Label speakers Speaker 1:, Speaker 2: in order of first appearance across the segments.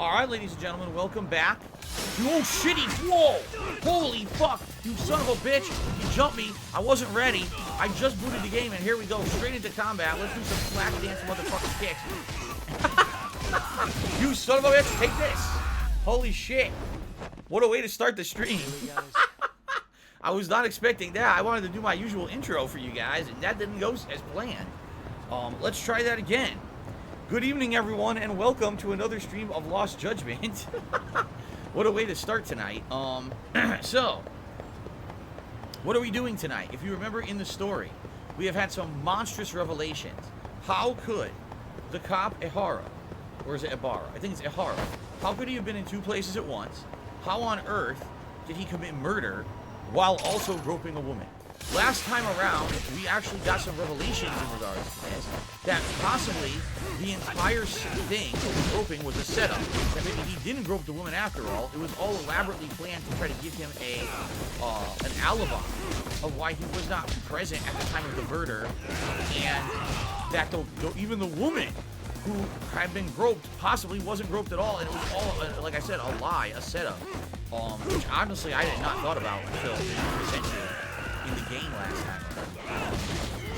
Speaker 1: Alright, ladies and gentlemen, welcome back. Oh, shitty. Whoa. Holy fuck. You son of a bitch. You jumped me. I wasn't ready. I just booted the game, and here we go. Straight into combat. Let's do some flash dance motherfucking kicks. You son of a bitch. Take this. Holy shit. What a way to start the stream. I was not expecting that. I wanted to do my usual intro for you guys, and that didn't go as planned. Let's try that again. Good evening, everyone, and welcome to another stream of Lost Judgment. What a way to start tonight. So, what are we doing tonight? If you remember in the story, we have had some monstrous revelations. How could the cop Ehara, or is it Ebara? I think it's Ehara. How could he have been in two places at once? How on earth did he commit murder while also groping a woman? Last time around, we actually got some revelations in regards to this, that possibly the entire thing of groping was a setup. That maybe he didn't grope the woman after all. It was all elaborately planned to try to give him an alibi of why he was not present at the time of the murder, and that even the woman who had been groped possibly wasn't groped at all, and it was all, like I said, a lie, a setup, which honestly I had not thought about until essentially in the game last time around.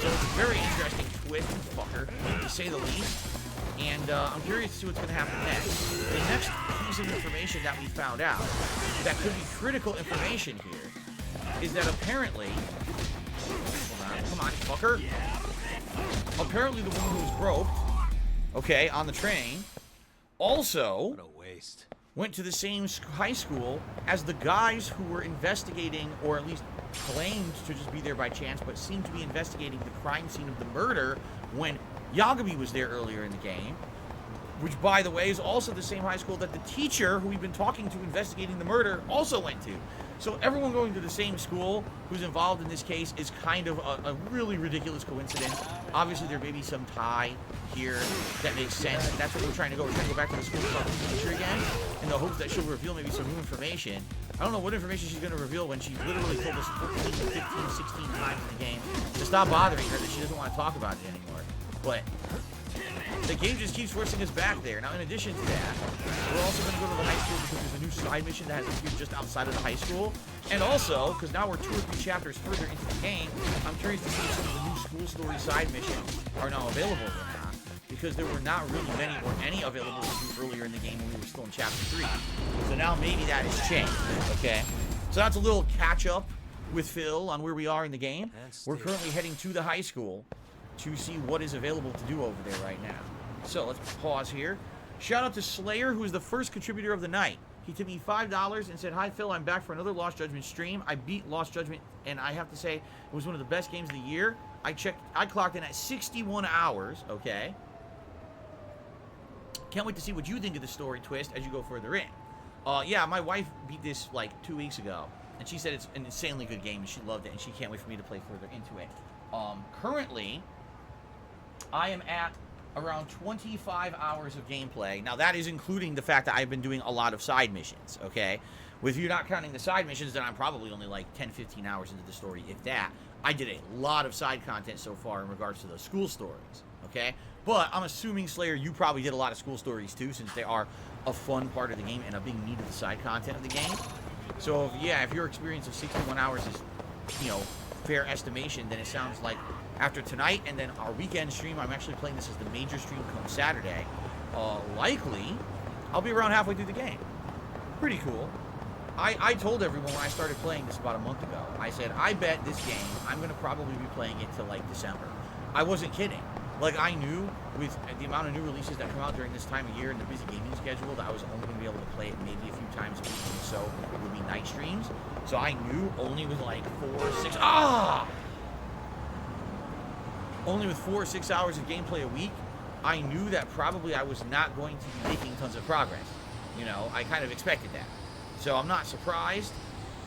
Speaker 1: So it's a very interesting twist, fucker, to say the least. And I'm curious to see what's going to happen next. The next piece of information that we found out that could be critical information here is that apparently, hold on, come on, fucker. Apparently the woman who was groped, okay, on the train, also
Speaker 2: what a waste.
Speaker 1: Went to the same high school as the guys who were investigating, or at least claimed to just be there by chance, but seemed to be investigating the crime scene of the murder when Yagami was there earlier in the game, which, by the way, is also the same high school that the teacher who we've been talking to investigating the murder also went to. So everyone going to the same school who's involved in this case is kind of a really ridiculous coincidence. Obviously, there may be some tie here that makes sense. That's what we're trying to go. We're trying to go back to the school and talk to the teacher again in the hopes that she'll reveal maybe some new information. I don't know what information she's going to reveal when she literally told us 14, 15, 16 times in the game to stop bothering her, that she doesn't want to talk about it anymore. But the game just keeps forcing us back there. Now, in addition to that, we're also going to go to the high school because there's a new side mission that has appeared just outside of the high school. And also, because now we're 2 or 3 chapters further into the game, I'm curious to see if some of the new school story side missions are now available or not. Because there were not really many or any available to do earlier in the game when we were still in chapter 3. So now maybe that has changed, okay? So that's a little catch-up with Phil on where we are in the game. We're currently heading to the high school to see what is available to do over there right now. So let's pause here. Shout out to Slayer, who is the first contributor of the night. He tipped me $5 and said, "Hi Phil, I'm back for another Lost Judgment stream. I beat Lost Judgment, and I have to say it was one of the best games of the year. I clocked in at 61 hours, okay? Can't wait to see what you think of the story twist as you go further in." Yeah, my wife beat this like 2 weeks ago, and she said it's an insanely good game, and she loved it, and she can't wait for me to play further into it. Currently, I am at around 25 hours of gameplay. Now, that is including the fact that I've been doing a lot of side missions, okay? With you not counting the side missions, then I'm probably only like 10, 15 hours into the story, if that. I did a lot of side content so far in regards to the school stories, okay? But I'm assuming, Slayer, you probably did a lot of school stories too, since they are a fun part of the game and a big need of the side content of the game. So, if your experience of 61 hours is, fair estimation, then it sounds like after tonight and then our weekend stream, I'm actually playing this as the major stream come Saturday. Likely, I'll be around halfway through the game. Pretty cool. I told everyone when I started playing this about a month ago, I said, I bet this game, I'm going to probably be playing it till like December. I wasn't kidding. Like, I knew with the amount of new releases that come out during this time of year and the busy gaming schedule that I was only going to be able to play it maybe a few times a week, and so it would be night streams. So I knew only with like 4 or 6... Only with 4 or 6 hours of gameplay a week, I knew that probably I was not going to be making tons of progress. I kind of expected that. So I'm not surprised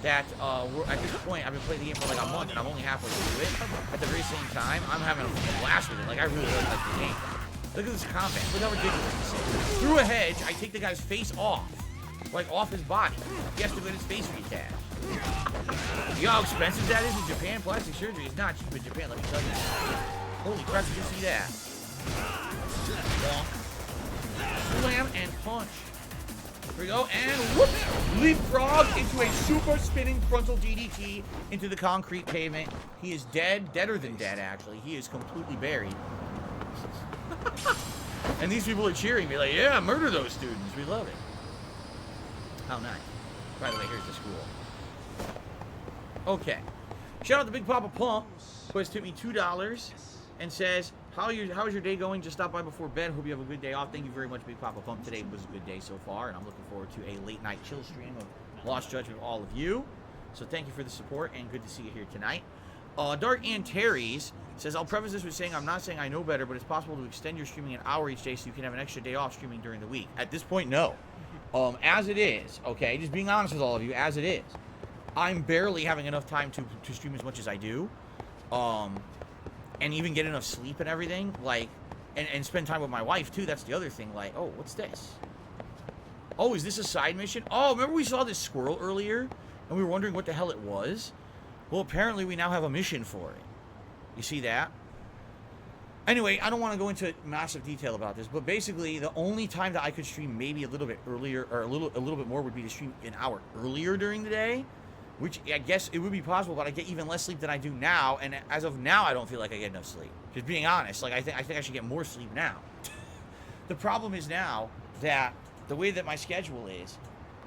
Speaker 1: that at this point, I've been playing the game for like a month and I'm only halfway through it. At the very same time, I'm having a blast with it. Like, I really like the game. Look at this combat. Look how ridiculous this is. Through a hedge, I take the guy's face off. Like, off his body. He has to get his face reattached. You know how expensive that is in Japan? Plastic surgery is not cheap in Japan, let me tell you. Holy crap, did you see that? Bonk. Slam and punch. Here we go, and whoop! Leapfrog into a super spinning frontal DDT into the concrete pavement. He is dead, deader than dead, actually. He is completely buried. And these people are cheering me like, yeah, murder those students. We love it. Oh, nice. By the way, here's the school. Okay. Shout out to Big Papa Pump, who has tipped me $2 and says, how is your day going? Just stop by before bed. Hope you have a good day off. Thank you very much, Big Papa Pump. Today was a good day so far, and I'm looking forward to a late night chill stream of Lost Judgment with all of you. So thank you for the support, and good to see you here tonight. Dark Ann Terry's says, I'll preface this with saying I'm not saying I know better, but it's possible to extend your streaming an hour each day so you can have an extra day off streaming during the week. At this point, no. As it is, okay, just being honest with all of you, as it is, I'm barely having enough time to stream as much as I do. And even get enough sleep and everything, like, and spend time with my wife, too. That's the other thing, like, oh, what's this? Oh, is this a side mission? Oh, remember we saw this squirrel earlier, and we were wondering what the hell it was? Well, apparently we now have a mission for it. You see that? Anyway, I don't want to go into massive detail about this, but basically, the only time that I could stream maybe a little bit earlier, or a little bit more, would be to stream an hour earlier during the day. Which, I guess, it would be possible, but I get even less sleep than I do now, and as of now, I don't feel like I get enough sleep. Just being honest, like, I think I should get more sleep now. The problem is now that the way that my schedule is,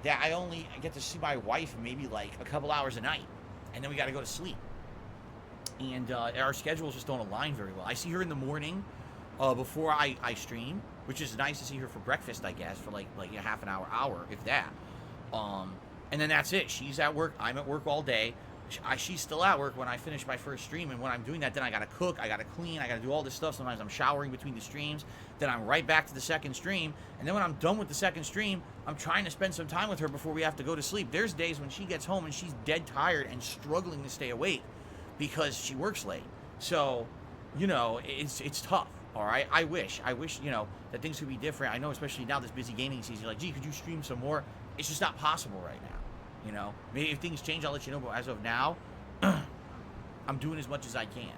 Speaker 1: that I only get to see my wife maybe, like, a couple hours a night, and then we gotta go to sleep. And our schedules just don't align very well. I see her in the morning before I stream, which is nice to see her for breakfast, I guess, for, like a half an hour, if that. And then that's it. She's at work. I'm at work all day. She's still at work when I finish my first stream. And when I'm doing that, then I got to cook. I got to clean. I got to do all this stuff. Sometimes I'm showering between the streams. Then I'm right back to the second stream. And then when I'm done with the second stream, I'm trying to spend some time with her before we have to go to sleep. There's days when she gets home and she's dead tired and struggling to stay awake because she works late. So, you know, it's tough. All right. I wish, you know, that things could be different. I know, especially now this busy gaming season, you're like, gee, could you stream some more? It's just not possible right now. You know, maybe if things change, I'll let you know. But as of now, I'm doing as much as I can.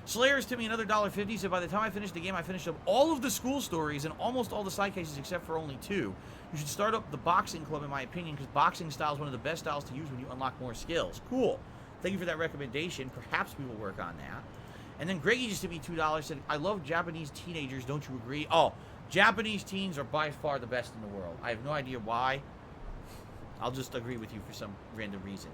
Speaker 1: Slayer's to me another $1.50. So by the time I finish the game, I finished up all of the school stories and almost all the side cases except for only 2. You should start up the boxing club, in my opinion, because boxing style is one of the best styles to use when you unlock more skills. Cool. Thank you for that recommendation. Perhaps we will work on that. And then Greggy just to me $2 said, I love Japanese teenagers. Don't you agree? Oh, Japanese teens are by far the best in the world. I have no idea why. I'll just agree with you for some random reason.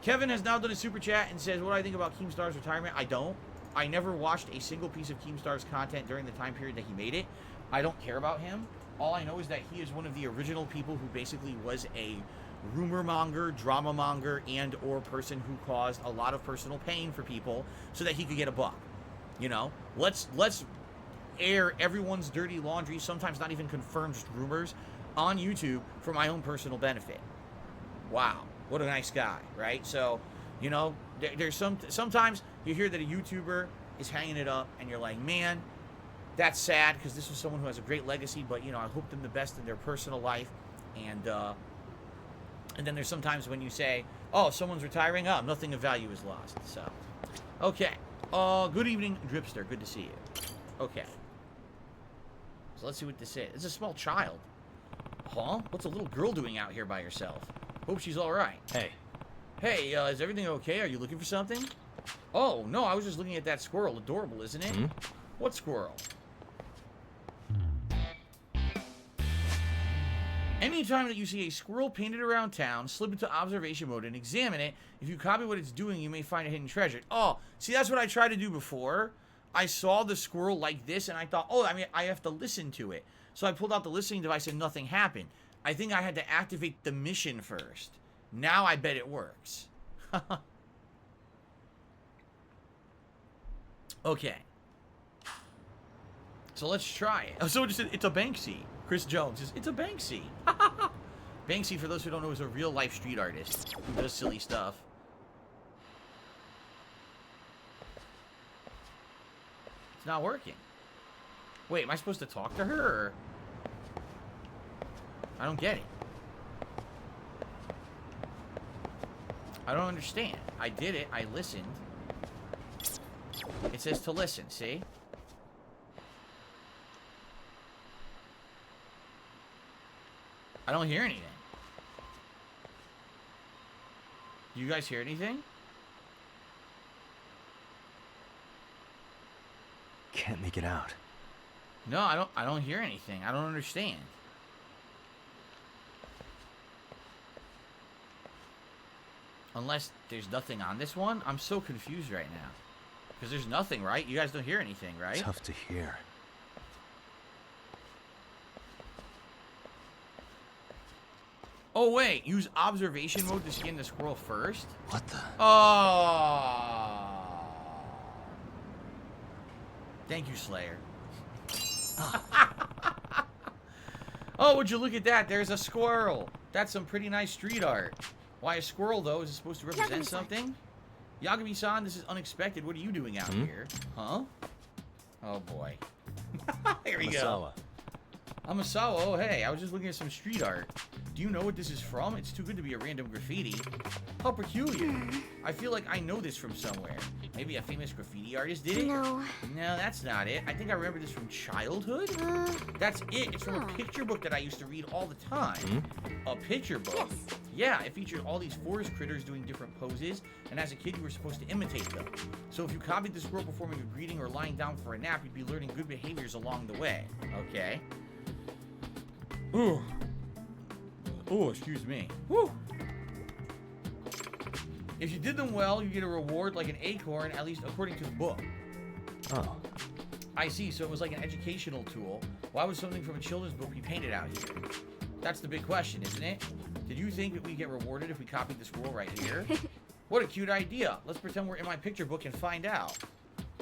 Speaker 1: Kevin has now done a super chat and says, what do I think about Keemstar's retirement? I don't. I never watched a single piece of Keemstar's content during the time period that he made it. I don't care about him. All I know is that he is one of the original people who basically was a rumor monger, drama monger, and or person who caused a lot of personal pain for people so that he could get a buck. You know, let's air everyone's dirty laundry, sometimes not even confirmed, just rumors, on YouTube for my own personal benefit. Wow, what a nice guy, right? So, you know, there's sometimes you hear that a YouTuber is hanging it up, and you're like, man, that's sad because this was someone who has a great legacy. But you know, I hope them the best in their personal life, and then there's sometimes when you say, oh, someone's retiring, oh, nothing of value is lost. So, okay, good evening, Dripster, good to see you. Okay, so let's see what this is. It's a small child. Huh? What's a little girl doing out here by herself? Hope she's all right. Hey. Hey, is everything okay? Are you looking for something? Oh, no, I was just looking at that squirrel. Adorable, isn't it? Hmm? What squirrel? Anytime that you see a squirrel painted around town, slip into observation mode and examine it. If you copy what it's doing, you may find a hidden treasure. Oh, see, that's what I tried to do before. I saw the squirrel like this, and I thought, oh, I mean, I have to listen to it. So I pulled out the listening device and nothing happened. I think I had to activate the mission first. Now I bet it works. Okay. So let's try it. Oh, so it's a Banksy. Chris Jones says, it's a Banksy. Banksy, for those who don't know, is a real-life street artist who does silly stuff. It's not working. Wait, am I supposed to talk to her, or? I don't get it. I don't understand. I did it. I listened. It says to listen, see? I don't hear anything. Do you guys hear anything?
Speaker 2: Can't make it out.
Speaker 1: No, I don't hear anything. I don't understand. Unless there's nothing on this one. I'm so confused right now. Because there's nothing, right? You guys don't hear anything, right?
Speaker 2: Tough to hear.
Speaker 1: Oh, wait. Use observation mode to scan the squirrel first?
Speaker 2: What the?
Speaker 1: Oh. Thank you, Slayer. Oh, would you look at that? There's a squirrel. That's some pretty nice street art. Why a squirrel, though? Is it supposed to represent something? Yagami-san, this is unexpected. What are you doing out here? Huh? Oh, boy. Here we go. Amasawa, oh, hey. I was just looking at some street art. Do you know what this is from? It's too good to be a random graffiti. How peculiar. I feel like I know this from somewhere. Maybe a famous graffiti artist did it?
Speaker 3: No.
Speaker 1: No, that's not it. I think I remember this from childhood. That's it. It's from a picture book that I used to read all the time. A picture book?
Speaker 3: Yes.
Speaker 1: Yeah, it featured all these forest critters doing different poses, and as a kid you were supposed to imitate them. So if you copied the squirrel performing a greeting or lying down for a nap, you'd be learning good behaviors along the way. Okay. Ooh. Oh, excuse me. Woo. If you did them well, you get a reward like an acorn, at least according to the book.
Speaker 2: Oh.
Speaker 1: I see, so it was like an educational tool. Why would something from a children's book be painted out here? That's the big question, isn't it? Did you think that we get rewarded if we copied the squirrel right here? What a cute idea. Let's pretend we're in my picture book and find out.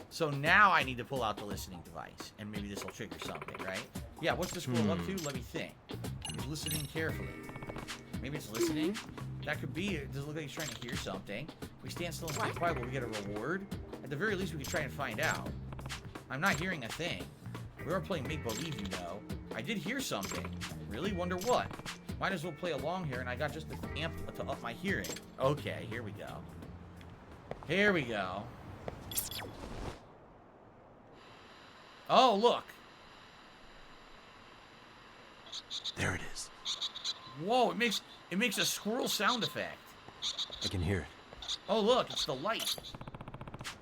Speaker 1: So now I need to pull out the listening device, and maybe this will trigger something, right? Yeah, what's the squirrel up to? Let me think. He's listening carefully. Maybe it's listening? That could be. It doesn't look like he's trying to hear something. If we stand still and stay quiet, will we get a reward? At the very least, we could try and find out. I'm not hearing a thing. We are playing make-believe, you know. I did hear something. Really? Wonder what? Might as well play along here, and I got just the amp to up my hearing. Okay, here we go. Here we go. Oh, look.
Speaker 2: There it is.
Speaker 1: Whoa, it makes a squirrel sound effect.
Speaker 2: I can hear it.
Speaker 1: Oh, look, it's the light.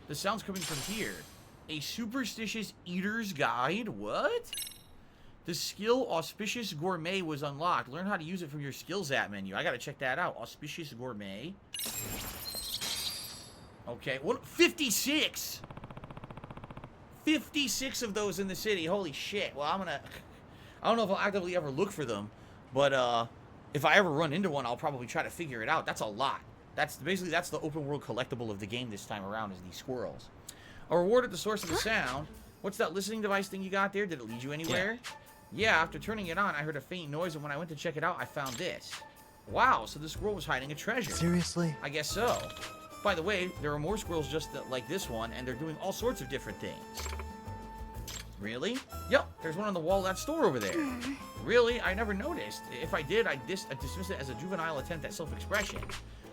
Speaker 1: The sound's coming from here. A superstitious eater's guide? What? The skill Auspicious Gourmet was unlocked. Learn how to use it from your skills app menu. I gotta check that out. Auspicious Gourmet. Okay, what? 56! 56 of those in the city. Holy shit. Well, I don't know if I'll actively ever look for them, but if I ever run into one, I'll probably try to figure it out. That's a lot. That's the open world collectible of the game this time around, is these squirrels. A reward at the source of the sound. What's that listening device thing you got there? Did it lead you anywhere? Yeah, after turning it on, I heard a faint noise, and when I went to check it out, I found this. Wow, so the squirrel was hiding a treasure.
Speaker 2: Seriously?
Speaker 1: I guess so. By the way, there are more squirrels just like this one, and they're doing all sorts of different things. Really? Yep, there's one on the wall of that store over there. Really? I never noticed. If I did, I'd dismiss it as a juvenile attempt at self-expression.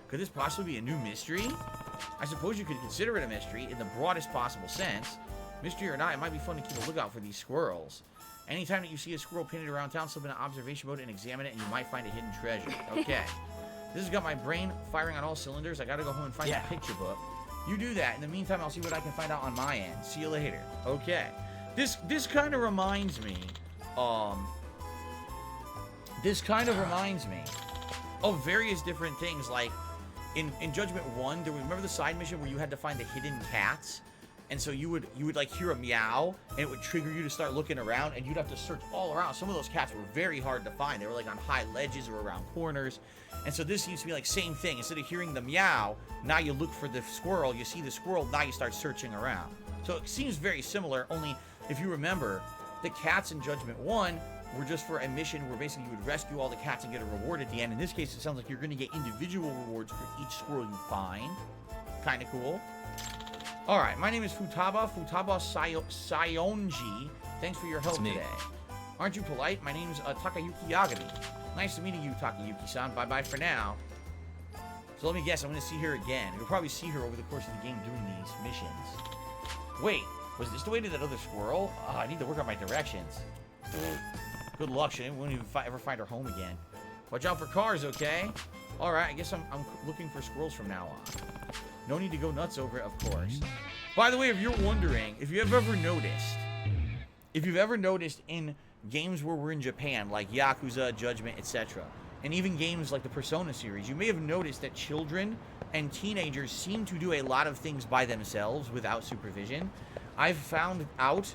Speaker 1: Could this possibly be a new mystery? I suppose you could consider it a mystery in the broadest possible sense. Mystery or not, it might be fun to keep a lookout for these squirrels. Anytime that you see a squirrel painted around town, slip into observation mode and examine it, and you might find a hidden treasure. Okay. This has got my brain firing on all cylinders. I gotta go home and find the picture book. You do that. In the meantime, I'll see what I can find out on my end. See you later. Okay. This kind of reminds me, of various different things. Like in Judgment 1, remember the side mission where you had to find the hidden cats? And so you would like hear a meow, and it would trigger you to start looking around, and you'd have to search all around. Some of those cats were very hard to find. They were like on high ledges or around corners. And so this seems to be like same thing. Instead of hearing the meow, now you look for the squirrel. You see the squirrel, now you start searching around. So it seems very similar, only if you remember, the cats in Judgment 1 were just for a mission where basically you would rescue all the cats and get a reward at the end. In this case, it sounds like you're going to get individual rewards for each squirrel you find. Kind of cool. Alright, my name is Futaba Sayonji. Thanks for your help today. Aren't you polite? My name's Takayuki Yagami. Nice to meet you, Takayuki-san. Bye-bye for now. So let me guess, I'm going to see her again. You'll probably see her over the course of the game doing these missions. Wait, was this the way to that other squirrel? I need to work on my directions. Good luck. She won't even ever find her home again. Watch out for cars, okay? All right, I guess I'm looking for squirrels from now on. No need to go nuts over it, of course. By the way, if you're wondering, if you've ever noticed in games where we're in Japan, like Yakuza, Judgment, etc., and even games like the Persona series, you may have noticed that children and teenagers seem to do a lot of things by themselves without supervision. I've found out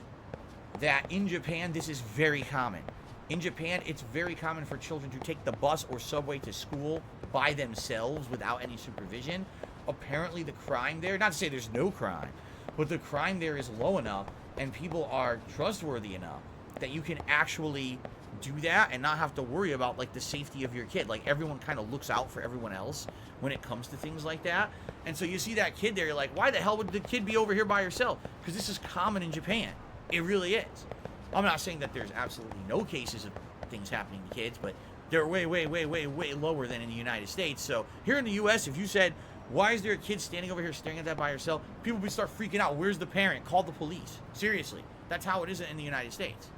Speaker 1: that in Japan, this is very common. In Japan, it's very common for children to take the bus or subway to school by themselves without any supervision. Apparently, the crime there, not to say there's no crime, but the crime there is low enough and people are trustworthy enough that you can actually do that and not have to worry about, like, the safety of your kid. Like, everyone kind of looks out for everyone else when it comes to things like that. And so you see that kid there, you're like, why the hell would the kid be over here by herself? Because this is common in Japan. It really is. I'm not saying that there's absolutely no cases of things happening to kids, but they're way, way, way, way, way lower than in the United States. So here in the U.S., if you said, why is there a kid standing over here staring at that by herself? People would start freaking out. Where's the parent? Call the police. Seriously. That's how it is in the United States.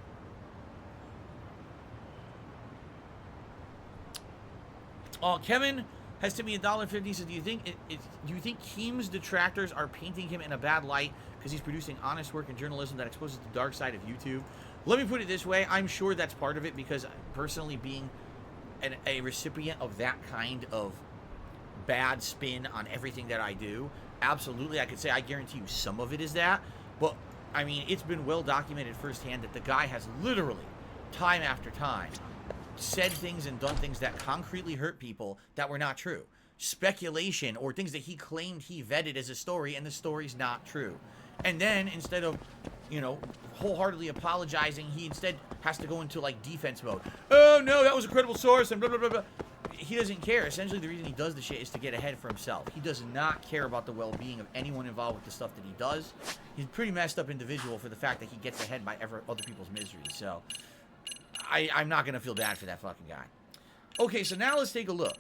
Speaker 1: Kevin has to me $1.50. He says, do you think Keem's detractors are painting him in a bad light because he's producing honest work in journalism that exposes the dark side of YouTube? Let me put it this way. I'm sure that's part of it, because personally being a recipient of that kind of bad spin on everything that I do, absolutely, I could say I guarantee you some of it is that. But, I mean, it's been well documented firsthand that the guy has literally, time after time, said things and done things that concretely hurt people that were not true. Speculation or things that he claimed he vetted as a story, and the story's not true. And then, instead of, you know, wholeheartedly apologizing, he instead has to go into, like, defense mode. Oh, no, that was a credible source, and blah, blah, blah, blah. He doesn't care. Essentially, the reason he does the shit is to get ahead for himself. He does not care about the well-being of anyone involved with the stuff that he does. He's a pretty messed up individual for the fact that he gets ahead by other people's misery. So, I'm not going to feel bad for that fucking guy. Okay, so now let's take a look.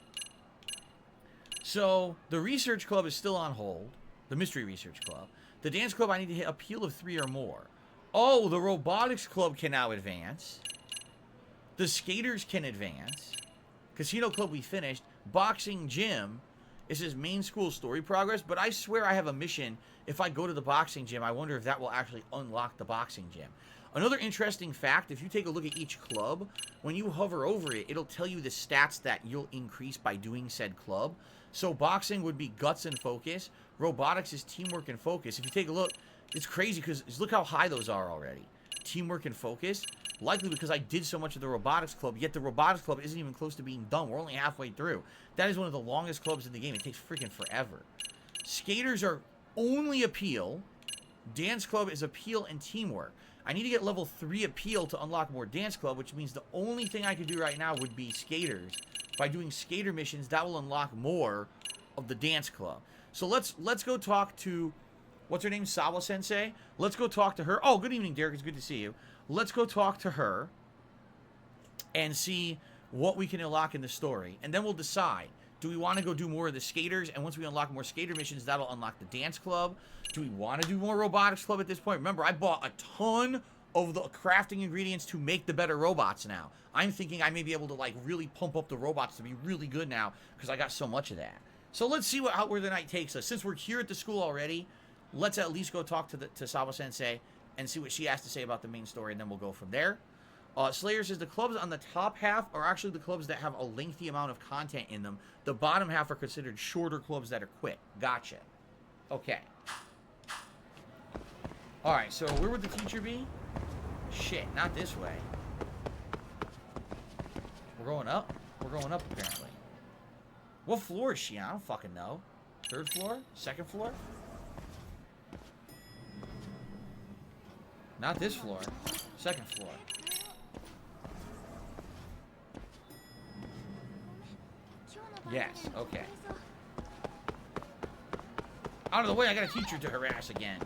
Speaker 1: So, the research club is still on hold. The mystery research club. The dance club, I need to hit appeal of 3 or more. Oh, the robotics club can now advance. The skaters can advance. Casino club we finished. Boxing gym. It says main school story progress, but I swear I have a mission. If I go to the boxing gym, I wonder if that will actually unlock the boxing gym. Another interesting fact, if you take a look at each club, when you hover over it, it'll tell you the stats that you'll increase by doing said club. So boxing would be guts and focus. Robotics is teamwork and focus. If you take a look, it's crazy because look how high those are already. Teamwork and focus. Likely because I did so much of the robotics club, yet the robotics club isn't even close to being done. We're only halfway through. That is one of the longest clubs in the game. It takes freaking forever. Skaters are only appeal. Dance club is appeal and teamwork. I need to get level 3 appeal to unlock more dance club, which means the only thing I could do right now would be skaters. By doing skater missions, that will unlock more of the dance club. So let's go talk to, what's her name, Sawa Sensei. Let's go talk to her. Oh, good evening, Derek. It's good to see you. Let's go talk to her and see what we can unlock in the story. And then we'll decide, do we want to go do more of the skaters? And once we unlock more skater missions, that'll unlock the dance club. Do we want to do more robotics club at this point? Remember, I bought a ton of the crafting ingredients to make the better robots now. I'm thinking I may be able to, like, really pump up the robots to be really good now because I got so much of that. So let's see where the night takes us. Since we're here at the school already, let's at least go talk to Sawa Sensei and see what she has to say about the main story, and then we'll go from there. Slayer says the clubs on the top half are actually the clubs that have a lengthy amount of content in them. The bottom half are considered shorter clubs that are quick. Gotcha. Okay. Alright, so where would the teacher be? Shit, not this way. We're going up? We're going up, apparently. What floor is she on? I don't fucking know. 3rd floor? 2nd floor? Not this floor. 2nd floor. Yes, okay. Out of the way, I got a teacher to harass again.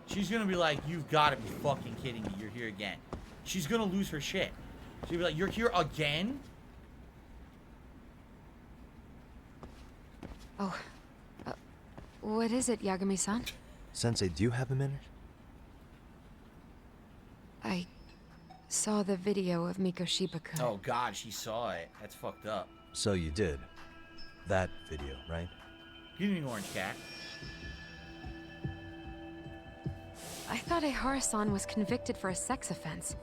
Speaker 1: She's gonna be like, you've gotta be fucking kidding me, you're here again. She's gonna lose her shit. She'll be like, you're here again?
Speaker 3: Oh. What is it, Yagami-san?
Speaker 2: Sensei, do you have a minute?
Speaker 3: I saw the video of Miko Shiba-kun.
Speaker 1: Oh god, she saw it. That's fucked up.
Speaker 2: So you did. That video, right?
Speaker 1: Give me an orange cat.
Speaker 3: I thought Ehara-san was convicted for a sex offense.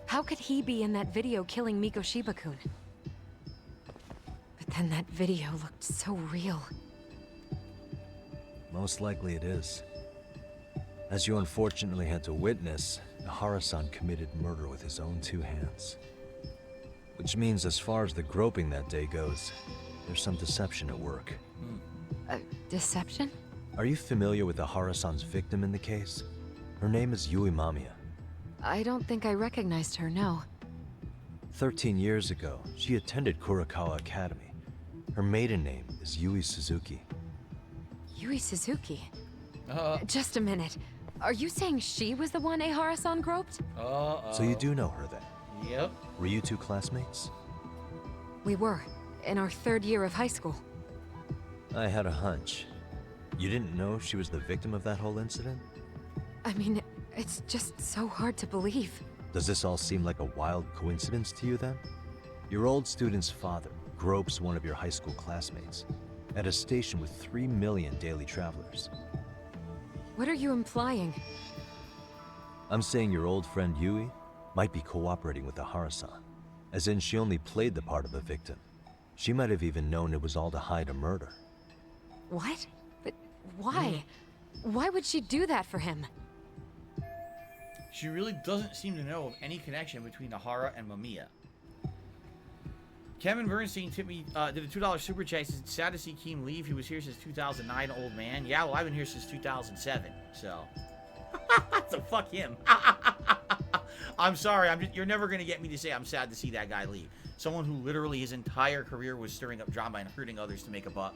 Speaker 3: How could he be in that video killing Miko Shiba-kun? But then that video looked so real.
Speaker 2: Most likely it is. As you unfortunately had to witness, Ehara-san committed murder with his own two hands. Which means as far as the groping that day goes, there's some deception at work.
Speaker 3: Deception?
Speaker 2: Are you familiar with Ehara-san's victim in the case? Her name is Yui Mamiya.
Speaker 3: I don't think I recognized her, no.
Speaker 2: 13 years ago, she attended Kurakawa Academy. Her maiden name is Yui Suzuki.
Speaker 3: Yui Suzuki?
Speaker 1: Uh-oh.
Speaker 3: Just a minute. Are you saying she was the one Ehara-san groped?
Speaker 1: Uh-oh.
Speaker 2: So you do know her then?
Speaker 1: Yep.
Speaker 2: Were you two classmates?
Speaker 3: We were, in our 3rd year of high school.
Speaker 2: I had a hunch. You didn't know she was the victim of that whole incident?
Speaker 3: I mean, it's just so hard to believe.
Speaker 2: Does this all seem like a wild coincidence to you then? Your old student's father gropes one of your high school classmates at a station with 3 million daily travelers.
Speaker 3: What are you implying?
Speaker 2: I'm saying your old friend Yui might be cooperating with Ehara-san, as in she only played the part of a victim. She might have even known it was all to hide a murder.
Speaker 3: What? But why? Why would she do that for him?
Speaker 1: She really doesn't seem to know of any connection between Ehara and Mamiya. Kevin Bernstein tipped me, did a $2 super chat. He said, sad to see Keem leave. He was here since 2009, old man. Yeah, well, I've been here since 2007, so. So fuck him. I'm sorry. You're never going to get me to say I'm sad to see that guy leave. Someone who literally his entire career was stirring up drama and hurting others to make a buck.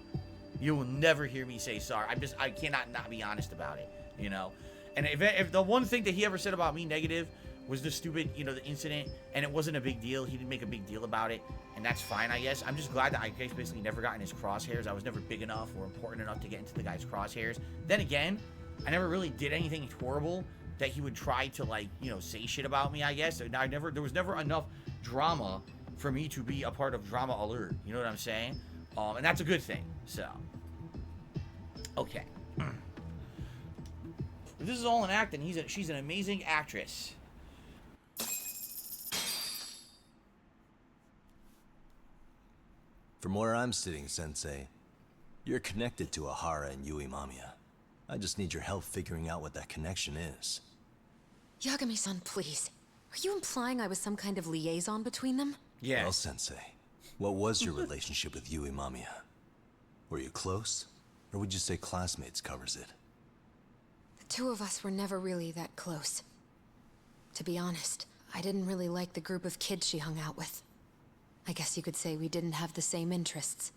Speaker 1: You will never hear me say sorry. I cannot not be honest about it, you know? And if the one thing that he ever said about me negative was the stupid, you know, the incident, and it wasn't a big deal, he didn't make a big deal about it, and that's fine, I guess. I'm just glad that I basically never got in his crosshairs. I was never big enough or important enough to get into the guy's crosshairs. Then again, I never really did anything horrible that he would try to, like, you know, say shit about me, I guess. There was never enough drama for me to be a part of Drama Alert. You know what I'm saying? And that's a good thing, so. Okay. If this is all an act, then she's an amazing actress.
Speaker 2: From where I'm sitting, Sensei, you're connected to Ehara and Yui Mamiya. I just need your help figuring out what that connection is.
Speaker 3: Yagami-san, please. Are you implying I was some kind of liaison between them?
Speaker 1: Yes.
Speaker 2: Well, Sensei, what was your relationship with Yui Mamiya? Were you close? Or would you say classmates covers it?
Speaker 3: The two of us were never really that close. To be honest, I didn't really like the group of kids she hung out with. I guess you could say we didn't have the same interests.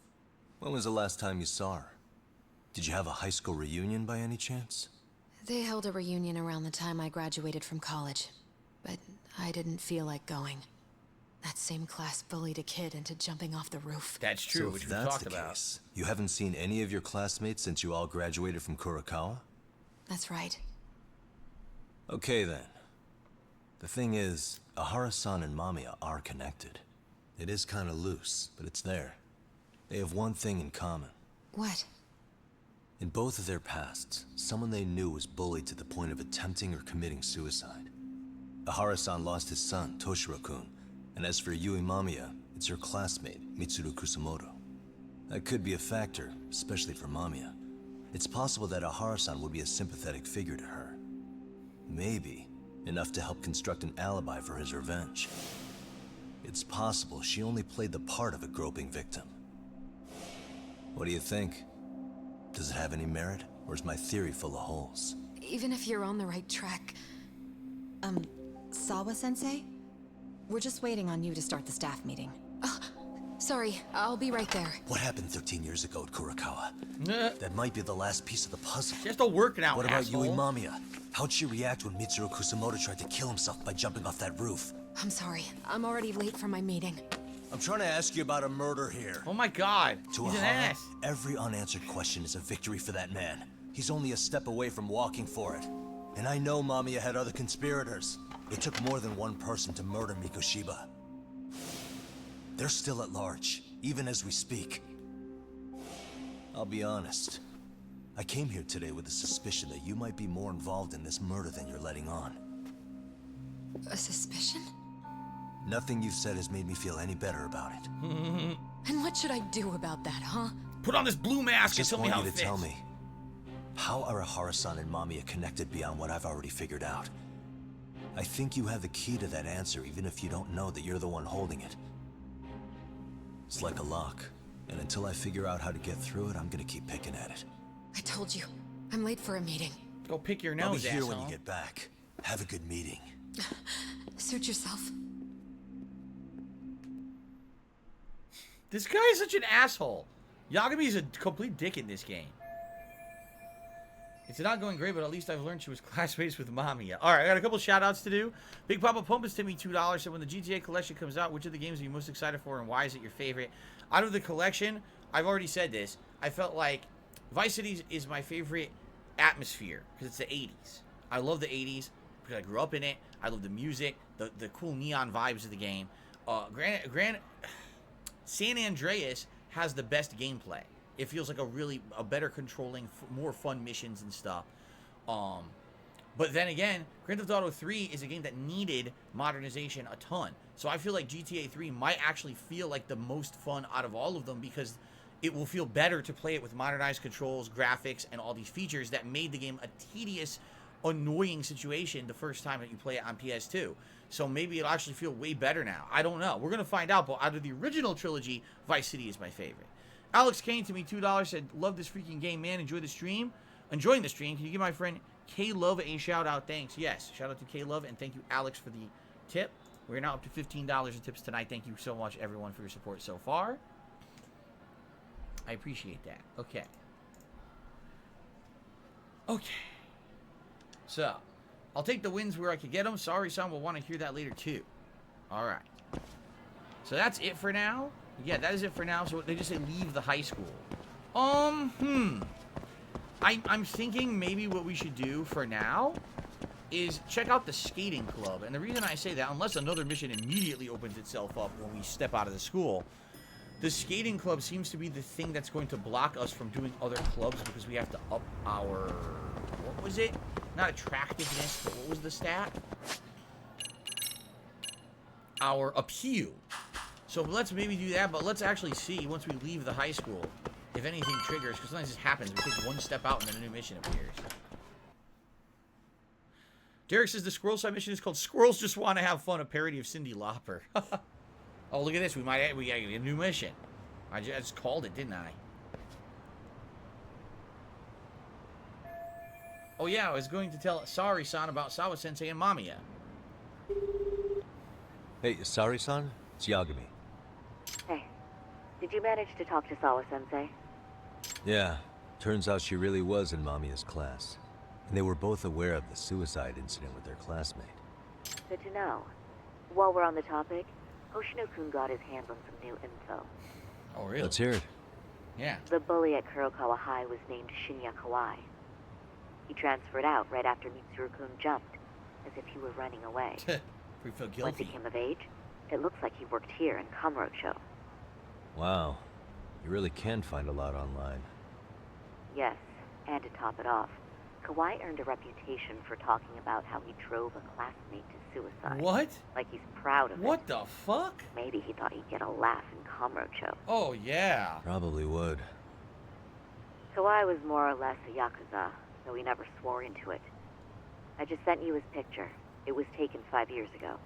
Speaker 2: When was the last time you saw her? Did you have a high school reunion by any chance?
Speaker 3: They held a reunion around the time I graduated from college, but I didn't feel like going. That same class bullied a kid into jumping off the roof.
Speaker 1: That's true,
Speaker 2: So
Speaker 1: which
Speaker 2: if
Speaker 1: we
Speaker 2: that's
Speaker 1: talked
Speaker 2: the
Speaker 1: about.
Speaker 2: case, you haven't seen any of your classmates since you all graduated from Kurakawa?
Speaker 3: That's right.
Speaker 2: Okay then. The thing is, Ehara-san and Mamiya are connected. It is kinda loose, but it's there. They have one thing in common.
Speaker 3: What?
Speaker 2: In both of their pasts, someone they knew was bullied to the point of attempting or committing suicide. Ehara-san lost his son, Toshiro-kun, and as for Yui Mamiya, it's her classmate, Mitsuru Kusamoto. That could be a factor, especially for Mamiya. It's possible that Ehara-san would be a sympathetic figure to her. Maybe enough to help construct an alibi for his revenge. It's possible she only played the part of a groping victim. What do you think? Does it have any merit, or is my theory full of holes?
Speaker 3: Even if you're on the right track...
Speaker 4: Sawa-sensei? We're just waiting on you to start the staff meeting.
Speaker 3: Sorry, I'll be right there.
Speaker 2: What happened 13 years ago at Kurakawa?
Speaker 1: Nah.
Speaker 2: That might be the last piece of the puzzle.
Speaker 1: She's still working out,
Speaker 2: What about
Speaker 1: asshole.
Speaker 2: Yui Mamiya? How'd she react when Mitsuru Kusamoto tried to kill himself by jumping off that roof?
Speaker 3: I'm sorry, I'm already late for my meeting.
Speaker 2: I'm trying to ask you about a murder here.
Speaker 1: Oh my god.
Speaker 2: To
Speaker 1: He's an
Speaker 2: Ehara,
Speaker 1: ass.
Speaker 2: every unanswered question is a victory for that man. He's only a step away from walking for it. And I know Mamiya had other conspirators. It took more than one person to murder Mikoshiba. They're still at large, even as we speak. I'll be honest. I came here today with the suspicion that you might be more involved in this murder than you're letting on.
Speaker 3: A suspicion?
Speaker 2: Nothing you've said has made me feel any better about it.
Speaker 3: And what should I do about that, huh?
Speaker 1: Put on this blue mask and
Speaker 2: Just
Speaker 1: tell me
Speaker 2: want
Speaker 1: how
Speaker 2: you
Speaker 1: it
Speaker 2: to
Speaker 1: fits.
Speaker 2: tell me, how are Ahara-san and Mamiya connected beyond what I've already figured out? I think you have the key to that answer, even if you don't know that you're the one holding it. It's like a lock, and until I figure out how to get through it, I'm gonna keep picking at it.
Speaker 3: I told you. I'm late for a meeting.
Speaker 1: Go pick your
Speaker 2: I'll be
Speaker 1: nose,
Speaker 2: here
Speaker 1: asshole.
Speaker 2: when you get back. Have a good meeting.
Speaker 3: Suit yourself.
Speaker 1: This guy is such an asshole. Yagami is a complete dick in this game. It's not going great, but at least I've learned she was classmates with Mamiya. Alright, I got a couple shout-outs to do. Big Papa Pumpus to me $2 said, when the GTA collection comes out, which of the games are you most excited for and why is it your favorite? Out of the collection, I've already said this. I felt like Vice City is my favorite atmosphere because it's the 80s. I love the 80s because I grew up in it. I love the music, the cool neon vibes of the game. San Andreas has the best gameplay. It feels like a better controlling, more fun missions and stuff. But then again, Grand Theft Auto 3 is a game that needed modernization a ton. So I feel like GTA 3 might actually feel like the most fun out of all of them because it will feel better to play it with modernized controls, graphics, and all these features that made the game a tedious, annoying situation the first time that you play it on PS2. So maybe it'll actually feel way better now. I don't know. We're going to find out, but out of the original trilogy, Vice City is my favorite. Alex Kane to me $2 said, love this freaking game, man. Enjoy the stream. Enjoying the stream. Can you give my friend K-Love a shout out? Thanks. Yes. Shout out to K-Love, and thank you, Alex, for the tip. We're now up to $15 in tips tonight. Thank you so much, everyone, for your support so far. I appreciate that. Okay. Okay. So, I'll take the wins where I could get them. Sorry, son, we'll want to hear that later, too. All right. So that's it for now. Yeah, that is it for now. So they just say leave the high school. I'm thinking maybe what we should do for now is check out the skating club. And the reason I say that, unless another mission immediately opens itself up when we step out of the school, the skating club seems to be the thing that's going to block us from doing other clubs because we have to up our... What was it? Not attractiveness, but what was the stat? Our appeal. So let's maybe do that, but let's actually see once we leave the high school if anything triggers, because sometimes this happens. We take one step out and then a new mission appears. Derek says the squirrel side mission is called Squirrels Just Want to Have Fun, a parody of Cyndi Lauper. Oh, look at this. We got a new mission. I just called it, didn't I? Oh, yeah, I was going to tell Saori-san about Sawa-sensei and Mamiya.
Speaker 2: Hey, Saori-san? It's Yagami.
Speaker 5: Hey, did you manage to talk to Sawa-sensei?
Speaker 2: Yeah, turns out she really was in Mamiya's class. And they were both aware of the suicide incident with their classmate.
Speaker 5: Good to know. While we're on the topic, Hoshino-kun got his hands on some new info.
Speaker 1: Oh, really?
Speaker 2: Let's hear it.
Speaker 1: Yeah.
Speaker 5: The bully at Kurokawa High was named Shinya Kawai. He transferred out right after Mitsuru-kun jumped, as if he were running away.
Speaker 1: We feel
Speaker 5: When
Speaker 1: guilty.
Speaker 5: he came of age, it looks like he worked here in Kamurocho.
Speaker 2: Wow. You really can find a lot online.
Speaker 5: Yes, and to top it off, Kawai earned a reputation for talking about how he drove a classmate to suicide.
Speaker 1: What?
Speaker 5: Like he's proud of it.
Speaker 1: What the fuck?
Speaker 5: Maybe he thought he'd get a laugh in Kamurocho.
Speaker 1: Oh, yeah.
Speaker 2: Probably would.
Speaker 5: Kawai was more or less a Yakuza, though he never swore into it. I just sent you his picture. It was taken 5 years ago.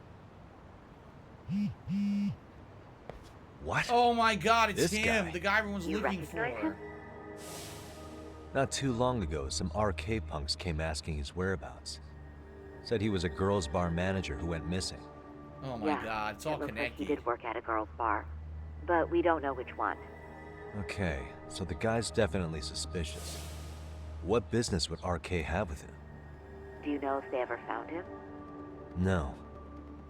Speaker 2: What?
Speaker 1: Oh my god, it's
Speaker 2: This
Speaker 1: him.
Speaker 2: guy.
Speaker 1: The guy everyone's
Speaker 5: You
Speaker 1: looking for.
Speaker 5: recognize him?
Speaker 2: Not too long ago, some RK punks came asking his whereabouts. Said he was a girls' bar manager who went missing.
Speaker 1: Oh my
Speaker 5: Yeah,
Speaker 1: god, it's all
Speaker 5: it looks like he
Speaker 1: connected.
Speaker 5: did work at a girl's bar. But we don't know which one.
Speaker 2: Okay, so the guy's definitely suspicious. What business would RK have with him?
Speaker 5: Do you know if they ever found him?
Speaker 2: No.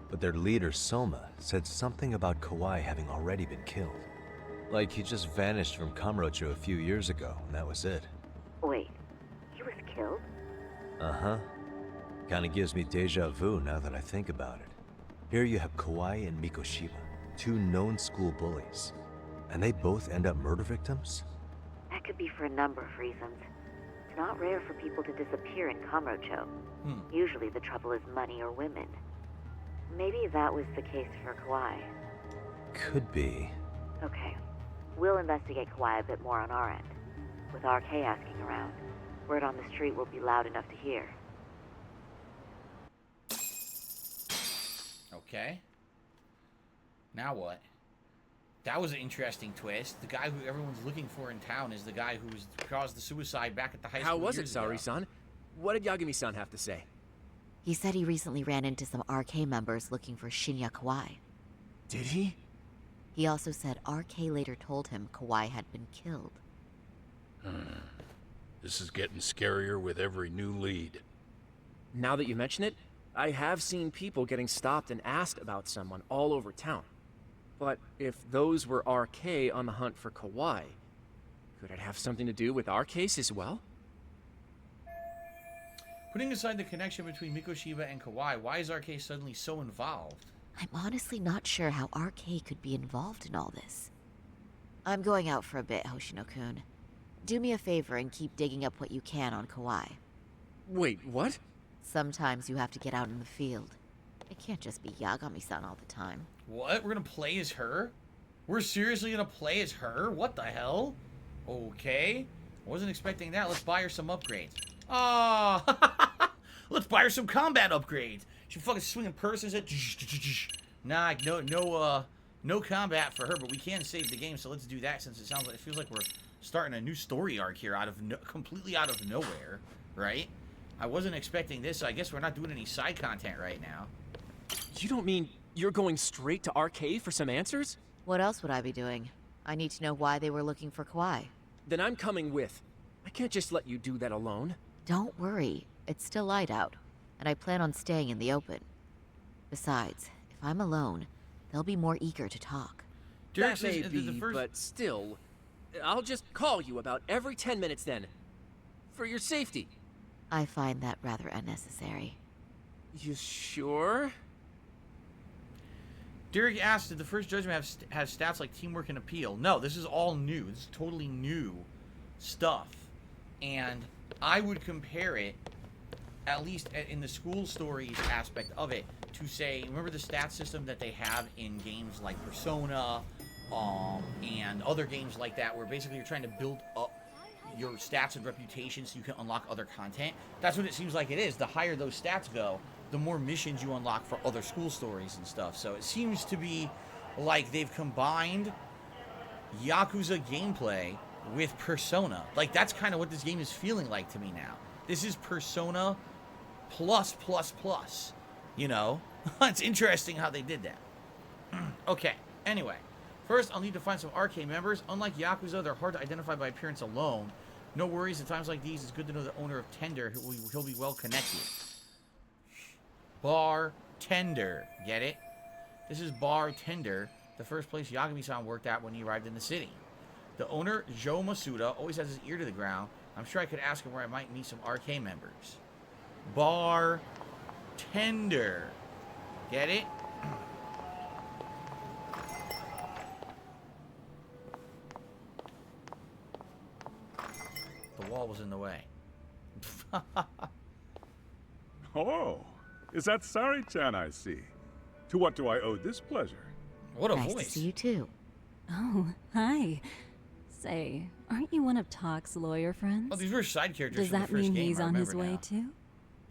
Speaker 2: But their leader, Soma, said something about Kawai having already been killed. Like he just vanished from Kamurocho a few years ago, and that was it.
Speaker 5: Wait, he was killed?
Speaker 2: Uh-huh. Kinda gives me deja vu now that I think about it. Here you have Kawaii and Mikoshiba, two known school bullies. And they both end up murder victims?
Speaker 5: That could be for a number of reasons. It's not rare for people to disappear in Kamurocho. Usually the trouble is money or women. Maybe that was the case for Kawaii.
Speaker 2: Could be.
Speaker 5: Okay. We'll investigate Kawaii a bit more on our end. With RK asking around, word on the street will be loud enough to hear.
Speaker 1: Okay. Now what? That was an interesting twist. The guy who everyone's looking for in town is the guy who caused the suicide back at the high school.
Speaker 6: How was it,
Speaker 1: years ago.
Speaker 6: Saori-san? What did Yagami-san have to say?
Speaker 7: He said he recently ran into some RK members looking for Shinya Kawai.
Speaker 6: Did he?
Speaker 7: He also said RK later told him Kawai had been killed.
Speaker 8: This is getting scarier with every new lead.
Speaker 6: Now that you mention it, I have seen people getting stopped and asked about someone all over town. But if those were RK on the hunt for Kawai, could it have something to do with our case as well?
Speaker 1: Putting aside the connection between Mikoshiba and Kawai, why is RK suddenly so involved?
Speaker 7: I'm honestly not sure how RK could be involved in all this. I'm going out for a bit, Hoshino-kun. Do me a favor and keep digging up what you can on Kawai.
Speaker 6: Wait, what?
Speaker 7: Sometimes you have to get out in the field. It can't just be Yagami-san all the time.
Speaker 1: What? We're gonna play as her? We're seriously gonna play as her? What the hell? Okay. Wasn't expecting that. Let's buy her some upgrades. Ah! Let's buy her some combat upgrades. She fucking swinging purses at. Nah, no combat for her, but we can save the game, so let's do that since it feels like we're starting a new story arc here completely out of nowhere, right? I wasn't expecting this, so I guess we're not doing any side content right now.
Speaker 6: You don't mean you're going straight to RK for some answers?
Speaker 7: What else would I be doing? I need to know why they were looking for Kawai.
Speaker 6: Then I'm coming with. I can't just let you do that alone.
Speaker 7: Don't worry, it's still light out, and I plan on staying in the open. Besides, if I'm alone, they'll be more eager to talk.
Speaker 6: That may be, but still, I'll just call you about every 10 minutes then. For your safety.
Speaker 7: I find that rather unnecessary.
Speaker 6: You sure?
Speaker 1: Derek asked, did the first judgment have stats like teamwork and appeal? No, this is all new. This is totally new stuff. And I would compare it, at least in the school stories aspect of it, to say, remember the stat system that they have in games like Persona, and other games like that, where basically you're trying to build up your stats and reputation so you can unlock other content? That's what it seems like it is. The higher those stats go, the more missions you unlock for other school stories and stuff. So it seems to be like they've combined Yakuza gameplay with Persona. Like, that's kind of what this game is feeling like to me now. This is Persona plus. You know? It's interesting how they did that. Okay, anyway. First, I'll need to find some RK members. Unlike Yakuza, they're hard to identify by appearance alone. No worries, at times like these, it's good to know the owner of Tender. He'll be well connected. Bartender. Get it? This is Bartender, the first place Yagami-san worked at when he arrived in the city. The owner, Joe Masuda, always has his ear to the ground. I'm sure I could ask him where I might meet some RK members. Bartender. Get it? The wall was in the way.
Speaker 9: Oh, is that Saori-chan I see? To what do I owe this pleasure?
Speaker 1: What a
Speaker 7: Nice
Speaker 1: voice.
Speaker 7: to see you too.
Speaker 10: Oh, hi. Say, aren't you one of Talk's lawyer friends?
Speaker 1: Oh, these were side characters
Speaker 10: Does
Speaker 1: from
Speaker 10: that
Speaker 1: the first
Speaker 10: mean
Speaker 1: game,
Speaker 10: he's
Speaker 1: I
Speaker 10: on his
Speaker 1: remember
Speaker 10: way
Speaker 1: now.
Speaker 10: too?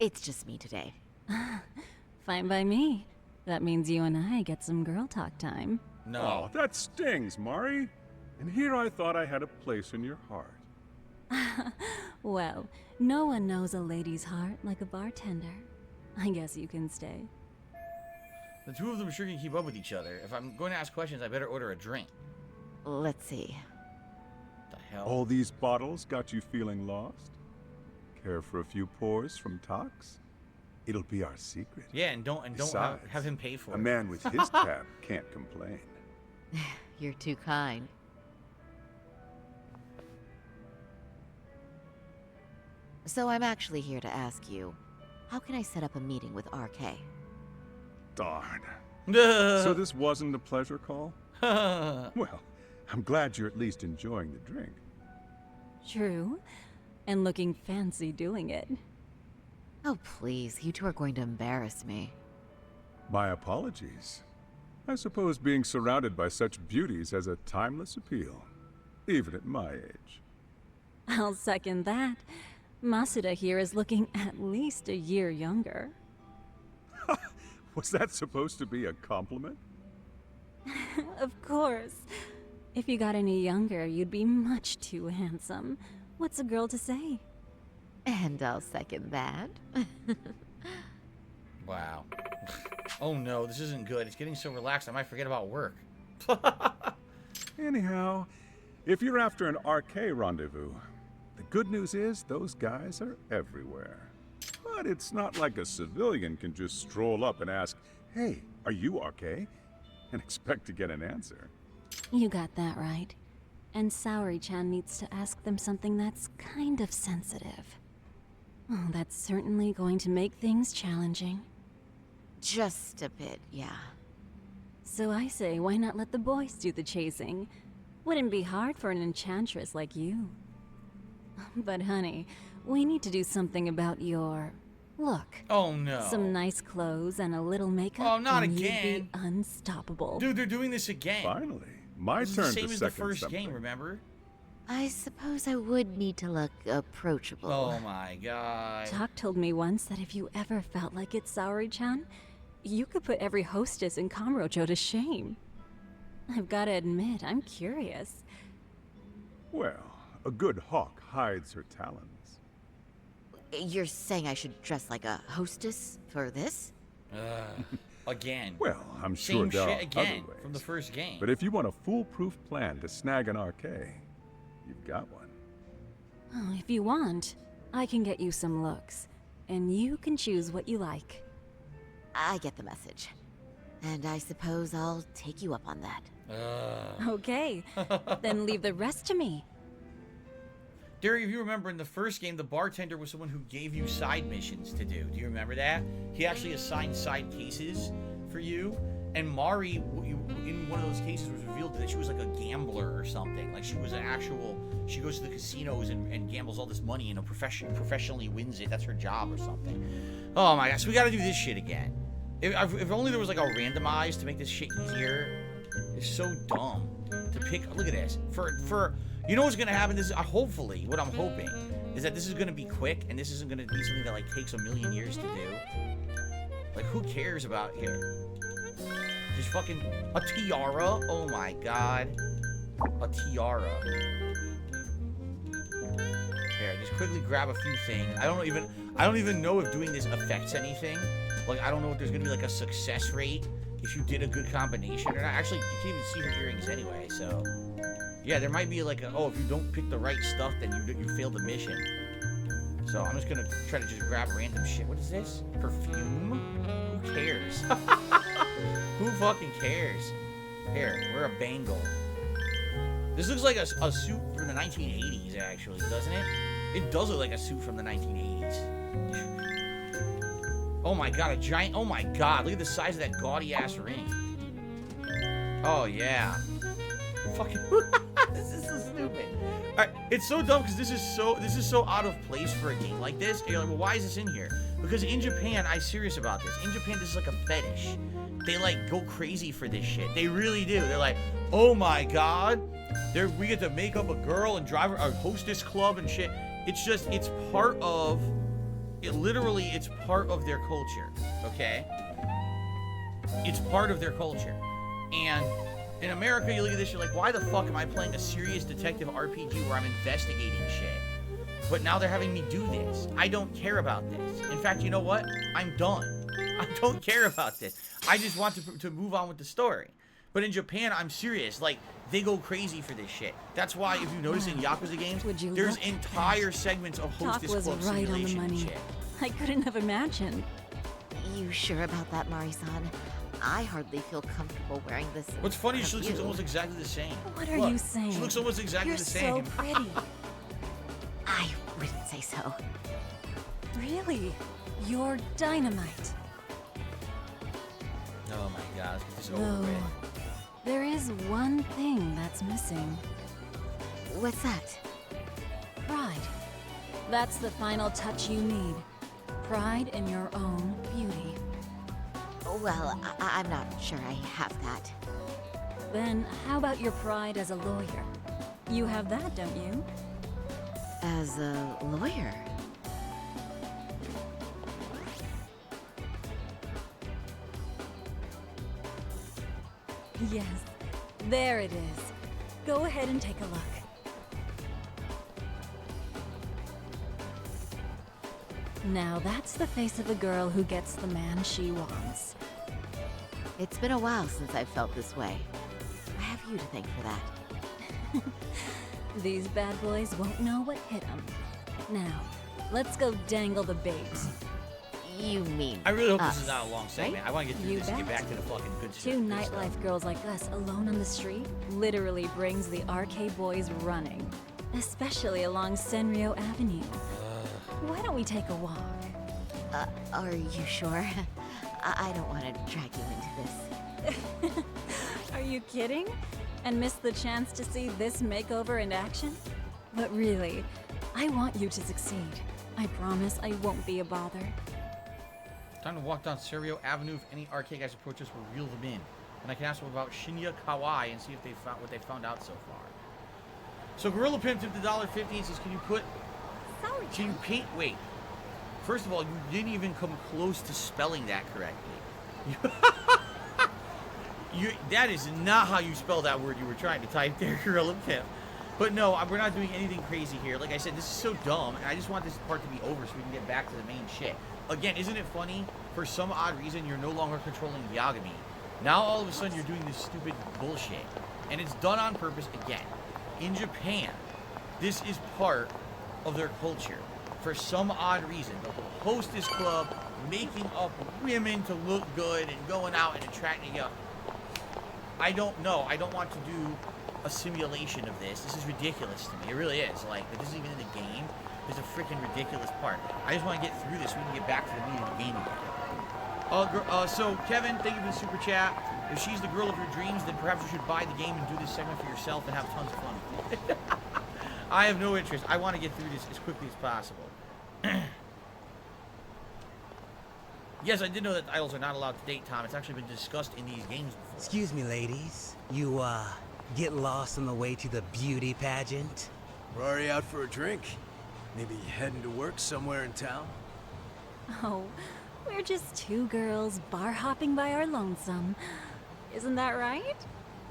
Speaker 7: It's just me today.
Speaker 10: Fine by me. That means you and I get some girl talk time.
Speaker 1: No.
Speaker 9: Oh, that stings, Mari. And here I thought I had a place in your heart.
Speaker 10: Well, no one knows a lady's heart like a bartender. I guess you can stay.
Speaker 1: The two of them sure can keep up with each other. If I'm going to ask questions, I better order a drink.
Speaker 7: Let's see.
Speaker 1: What the hell?
Speaker 9: All these bottles got you feeling lost? Care for a few pours from Tox? It'll be our secret.
Speaker 1: Yeah, and don't
Speaker 9: Besides,
Speaker 1: have him pay for
Speaker 9: a
Speaker 1: it.
Speaker 9: man with his tab can't complain.
Speaker 7: You're too kind. So I'm actually here to ask you, How can I set up a meeting with RK?
Speaker 9: Darn. So this wasn't a pleasure call?
Speaker 1: So
Speaker 9: Well, I'm glad you're at least enjoying the drink.
Speaker 10: True. And looking fancy doing it.
Speaker 7: Oh, please. You two are going to embarrass me.
Speaker 9: My apologies. I suppose being surrounded by such beauties has a timeless appeal, even at my age.
Speaker 10: I'll second that. Masuda here is looking at least a year younger.
Speaker 9: Was that supposed to be a compliment?
Speaker 10: Of course. If you got any younger, you'd be much too handsome. What's a girl to say?
Speaker 7: And I'll second that.
Speaker 1: wow. Oh no, this isn't good. It's getting so relaxed I might forget about work.
Speaker 9: Anyhow, if you're after an RK rendezvous, the good news is those guys are everywhere. But it's not like a civilian can just stroll up and ask, "Hey, are you RK?" and expect to get an answer.
Speaker 10: You got that right. And Saori-chan needs to ask them something that's kind of sensitive. Oh, that's certainly going to make things challenging.
Speaker 7: Just a bit, yeah.
Speaker 10: So I say, why not let the boys do the chasing? Wouldn't be hard for an enchantress like you. But honey, we need to do something about your look.
Speaker 1: Oh no.
Speaker 10: Some nice clothes and a little makeup.
Speaker 1: Oh, not
Speaker 10: and
Speaker 1: again.
Speaker 10: You'd be unstoppable.
Speaker 1: Dude, they're doing this again.
Speaker 9: Finally, my
Speaker 1: This is
Speaker 9: turn
Speaker 1: the same
Speaker 9: to
Speaker 1: as the
Speaker 9: second
Speaker 1: first
Speaker 9: something.
Speaker 1: game, remember?
Speaker 7: I suppose I would need to look approachable.
Speaker 1: Oh my god.
Speaker 10: Talk told me once that if you ever felt like it, Saori-chan, you could put every hostess in Kamurocho to shame. I've gotta admit, I'm curious.
Speaker 9: Well, a good hawk hides her talons.
Speaker 7: You're saying I should dress like a hostess for this?
Speaker 1: Again.
Speaker 9: Well, I'm sure
Speaker 1: Same
Speaker 9: there
Speaker 1: shit
Speaker 9: are
Speaker 1: again
Speaker 9: other ways.
Speaker 1: from the first game.
Speaker 9: But if you want a foolproof plan to snag an RK, you've got one.
Speaker 10: Oh, if you want, I can get you some looks. And you can choose what you like.
Speaker 7: I get the message. And I suppose I'll take you up on that.
Speaker 10: Okay, then leave the rest to me.
Speaker 1: Derry, if you remember in the first game, the bartender was someone who gave you side missions to do. Do you remember that? He actually assigned side cases for you. And Mari, in one of those cases, was revealed that she was like a gambler or something. Like she was an actual, she goes to the casinos and gambles all this money and professionally wins it. That's her job or something. Oh my gosh, we gotta do this shit again. If only there was like a randomized to make this shit easier. It's so dumb to pick. Look at this. For you know what's gonna happen? This is hopefully what I'm hoping is that this is gonna be quick and this isn't gonna be something that like takes a million years to do. Like who cares about here? Just fucking a tiara. Oh my god, a tiara. Here, just quickly grab a few things. I don't even know if doing this affects anything. Like I don't know if there's gonna be like a success rate if you did a good combination or not. Actually, you can't even see her earrings anyway, so yeah, there might be like a, oh, if you don't pick the right stuff, then you failed the mission. So I'm just gonna try to just grab random shit. What is this? Perfume? Who cares? Who fucking cares? Here, wear a bangle. This looks like a suit from the 1980s, actually, doesn't it? It does look like a suit from the 1980s. Oh my god, a giant, oh my god, look at the size of that gaudy ass ring. Oh yeah. Fucking, this is so stupid. Alright, it's so dumb because this is so out of place for a game like this. You're like, well, why is this in here? Because in Japan, I'm serious about this. In Japan, this is like a fetish. They like go crazy for this shit. They really do. They're like, oh my god, we get to make up a girl and drive her a hostess club and shit. It's just, it's part of, it's part of their culture, okay? It's part of their culture. And in America, you look at this, you're like, why the fuck am I playing a serious detective RPG where I'm investigating shit? But now they're having me do this. I don't care about this. In fact, you know what? I'm done. I don't care about this. I just want to move on with the story. But in Japan, I'm serious. Like, they go crazy for this shit. That's why, if you notice in Yakuza games, there's entire segments of hostess
Speaker 10: Talk was
Speaker 1: club
Speaker 10: right on the
Speaker 1: simulation
Speaker 10: money.
Speaker 1: shit.
Speaker 10: I couldn't have imagined.
Speaker 7: You sure about that, Mari-san? I hardly feel comfortable wearing this.
Speaker 1: What's funny is she looks almost exactly the same.
Speaker 10: What are you saying?
Speaker 1: She looks almost exactly
Speaker 10: You're
Speaker 1: the same.
Speaker 10: so pretty.
Speaker 7: I wouldn't say so.
Speaker 10: Really? You're dynamite.
Speaker 1: Oh my god, let's get this over
Speaker 10: Though,
Speaker 1: with.
Speaker 10: there is one thing that's missing.
Speaker 7: What's that?
Speaker 10: Pride. That's the final touch you need. Pride in your own beauty.
Speaker 7: Well, I'm not sure I have that.
Speaker 10: Then how about your pride as a lawyer? You have that, don't you?
Speaker 7: As a lawyer?
Speaker 10: Yes, there it is. Go ahead and take a look. Now that's the face of a girl who gets the man she wants.
Speaker 7: It's been a while since I've felt this way. I have you to thank for that.
Speaker 10: These bad boys won't know what hit them. Now, let's go dangle the bait.
Speaker 7: You mean
Speaker 1: I really hope
Speaker 7: us,
Speaker 1: this is not a long segment.
Speaker 7: right?
Speaker 1: I want to get through
Speaker 10: You
Speaker 1: this and get
Speaker 10: bet.
Speaker 1: back to the fucking good shit.
Speaker 10: Two
Speaker 1: good stuff.
Speaker 10: nightlife girls like us alone on the street literally brings the RK boys running. Especially along Senryo Avenue. Why don't we take a walk?
Speaker 7: Are you sure? I don't want to drag you into this.
Speaker 10: Are you kidding? And miss the chance to see this makeover in action? But really, I want you to succeed. I promise I won't be a bother.
Speaker 1: Time to walk down Serio Avenue. If any arcade guys approach us, we'll reel them in. And I can ask them about Shinya Kawai and see if they found what they found out so far. So Gorilla Pimp tipped $1.50 and says, can you paint, wait. First of all, you didn't even come close to spelling that correctly. That is not how you spell that word you were trying to type there, Gorilla Pimp. But no, we're not doing anything crazy here. Like I said, this is so dumb, and I just want this part to be over so we can get back to the main shit. Again, isn't it funny? For some odd reason, you're no longer controlling Yagami. Now, all of a sudden, you're doing this stupid bullshit. And it's done on purpose again. In Japan, this is part of their culture. For some odd reason, the whole hostess club, making up women to look good and going out and attracting up. I don't know. I don't want to do a simulation of this. This is ridiculous to me. It really is. Like, this isn't even in the game. It's a freaking ridiculous part. I just want to get through this so we can get back to the meat of the game again. So, Kevin, thank you for the super chat. If she's the girl of your dreams, then perhaps you should buy the game and do this segment for yourself and have tons of fun. I have no interest. I want to get through this as quickly as possible. Yes, I did know that idols are not allowed to date, Tom. It's actually been discussed in these games before.
Speaker 11: Excuse me, ladies. You, get lost on the way to the beauty pageant?
Speaker 12: We're already out for a drink. Maybe heading to work somewhere in town?
Speaker 10: Oh, we're just two girls bar hopping by our lonesome. Isn't that right?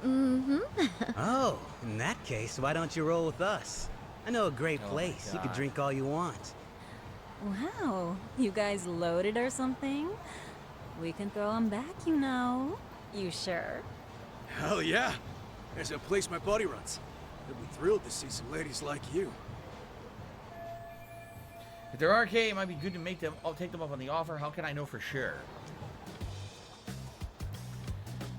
Speaker 7: Mm-hmm.
Speaker 11: Oh, in that case, why don't you roll with us? I know a great place. You could drink all you want.
Speaker 10: Wow, you guys loaded or something? We can throw them back, you know. You sure?
Speaker 12: Hell yeah! There's a place my buddy runs. He'll be thrilled to see some ladies like you.
Speaker 1: If they're arcade, it might be good to make them. I'll take them up on the offer. How can I know for sure?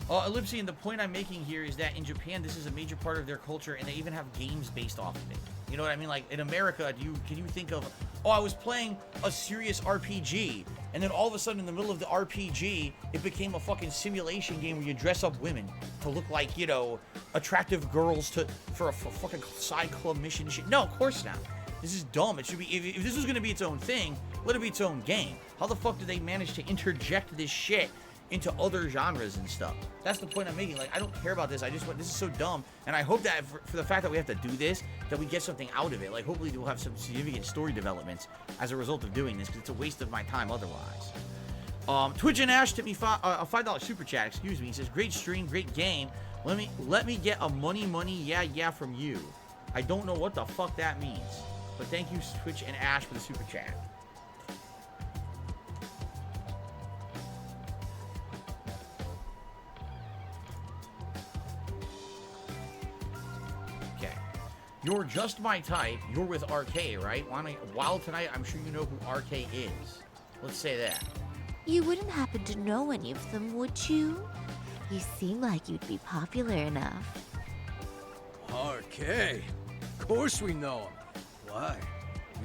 Speaker 1: Ellipsi, and the point I'm making here is that in Japan, this is a major part of their culture, and they even have games based off of it. You know what I mean? Like in America, can you think of? Oh, I was playing a serious RPG, and then all of a sudden, in the middle of the RPG, it became a fucking simulation game where you dress up women to look like, you know, attractive girls for a fucking side club mission shit. No, of course not. This is dumb. It should be, if this was going to be its own thing, let it be its own game. How the fuck did they manage to interject this shit into other genres and stuff? That's the point I'm making. Like, I don't care about this. I just want, this is so dumb. And I hope that for the fact that we have to do this, that we get something out of it. Like, hopefully we'll have some significant story developments as a result of doing this, because it's a waste of my time otherwise. Twitch and Ash tipped me a $5 super chat, excuse me. He says, great stream, great game. Let me get a money, yeah from you. I don't know what the fuck that means. But thank you, Twitch and Ash, for the super chat. Okay. You're just my type. You're with RK, right? While tonight, I'm sure you know who RK is. Let's say that.
Speaker 7: You wouldn't happen to know any of them, would you? You seem like you'd be popular enough.
Speaker 12: RK? Of course we know him. Why?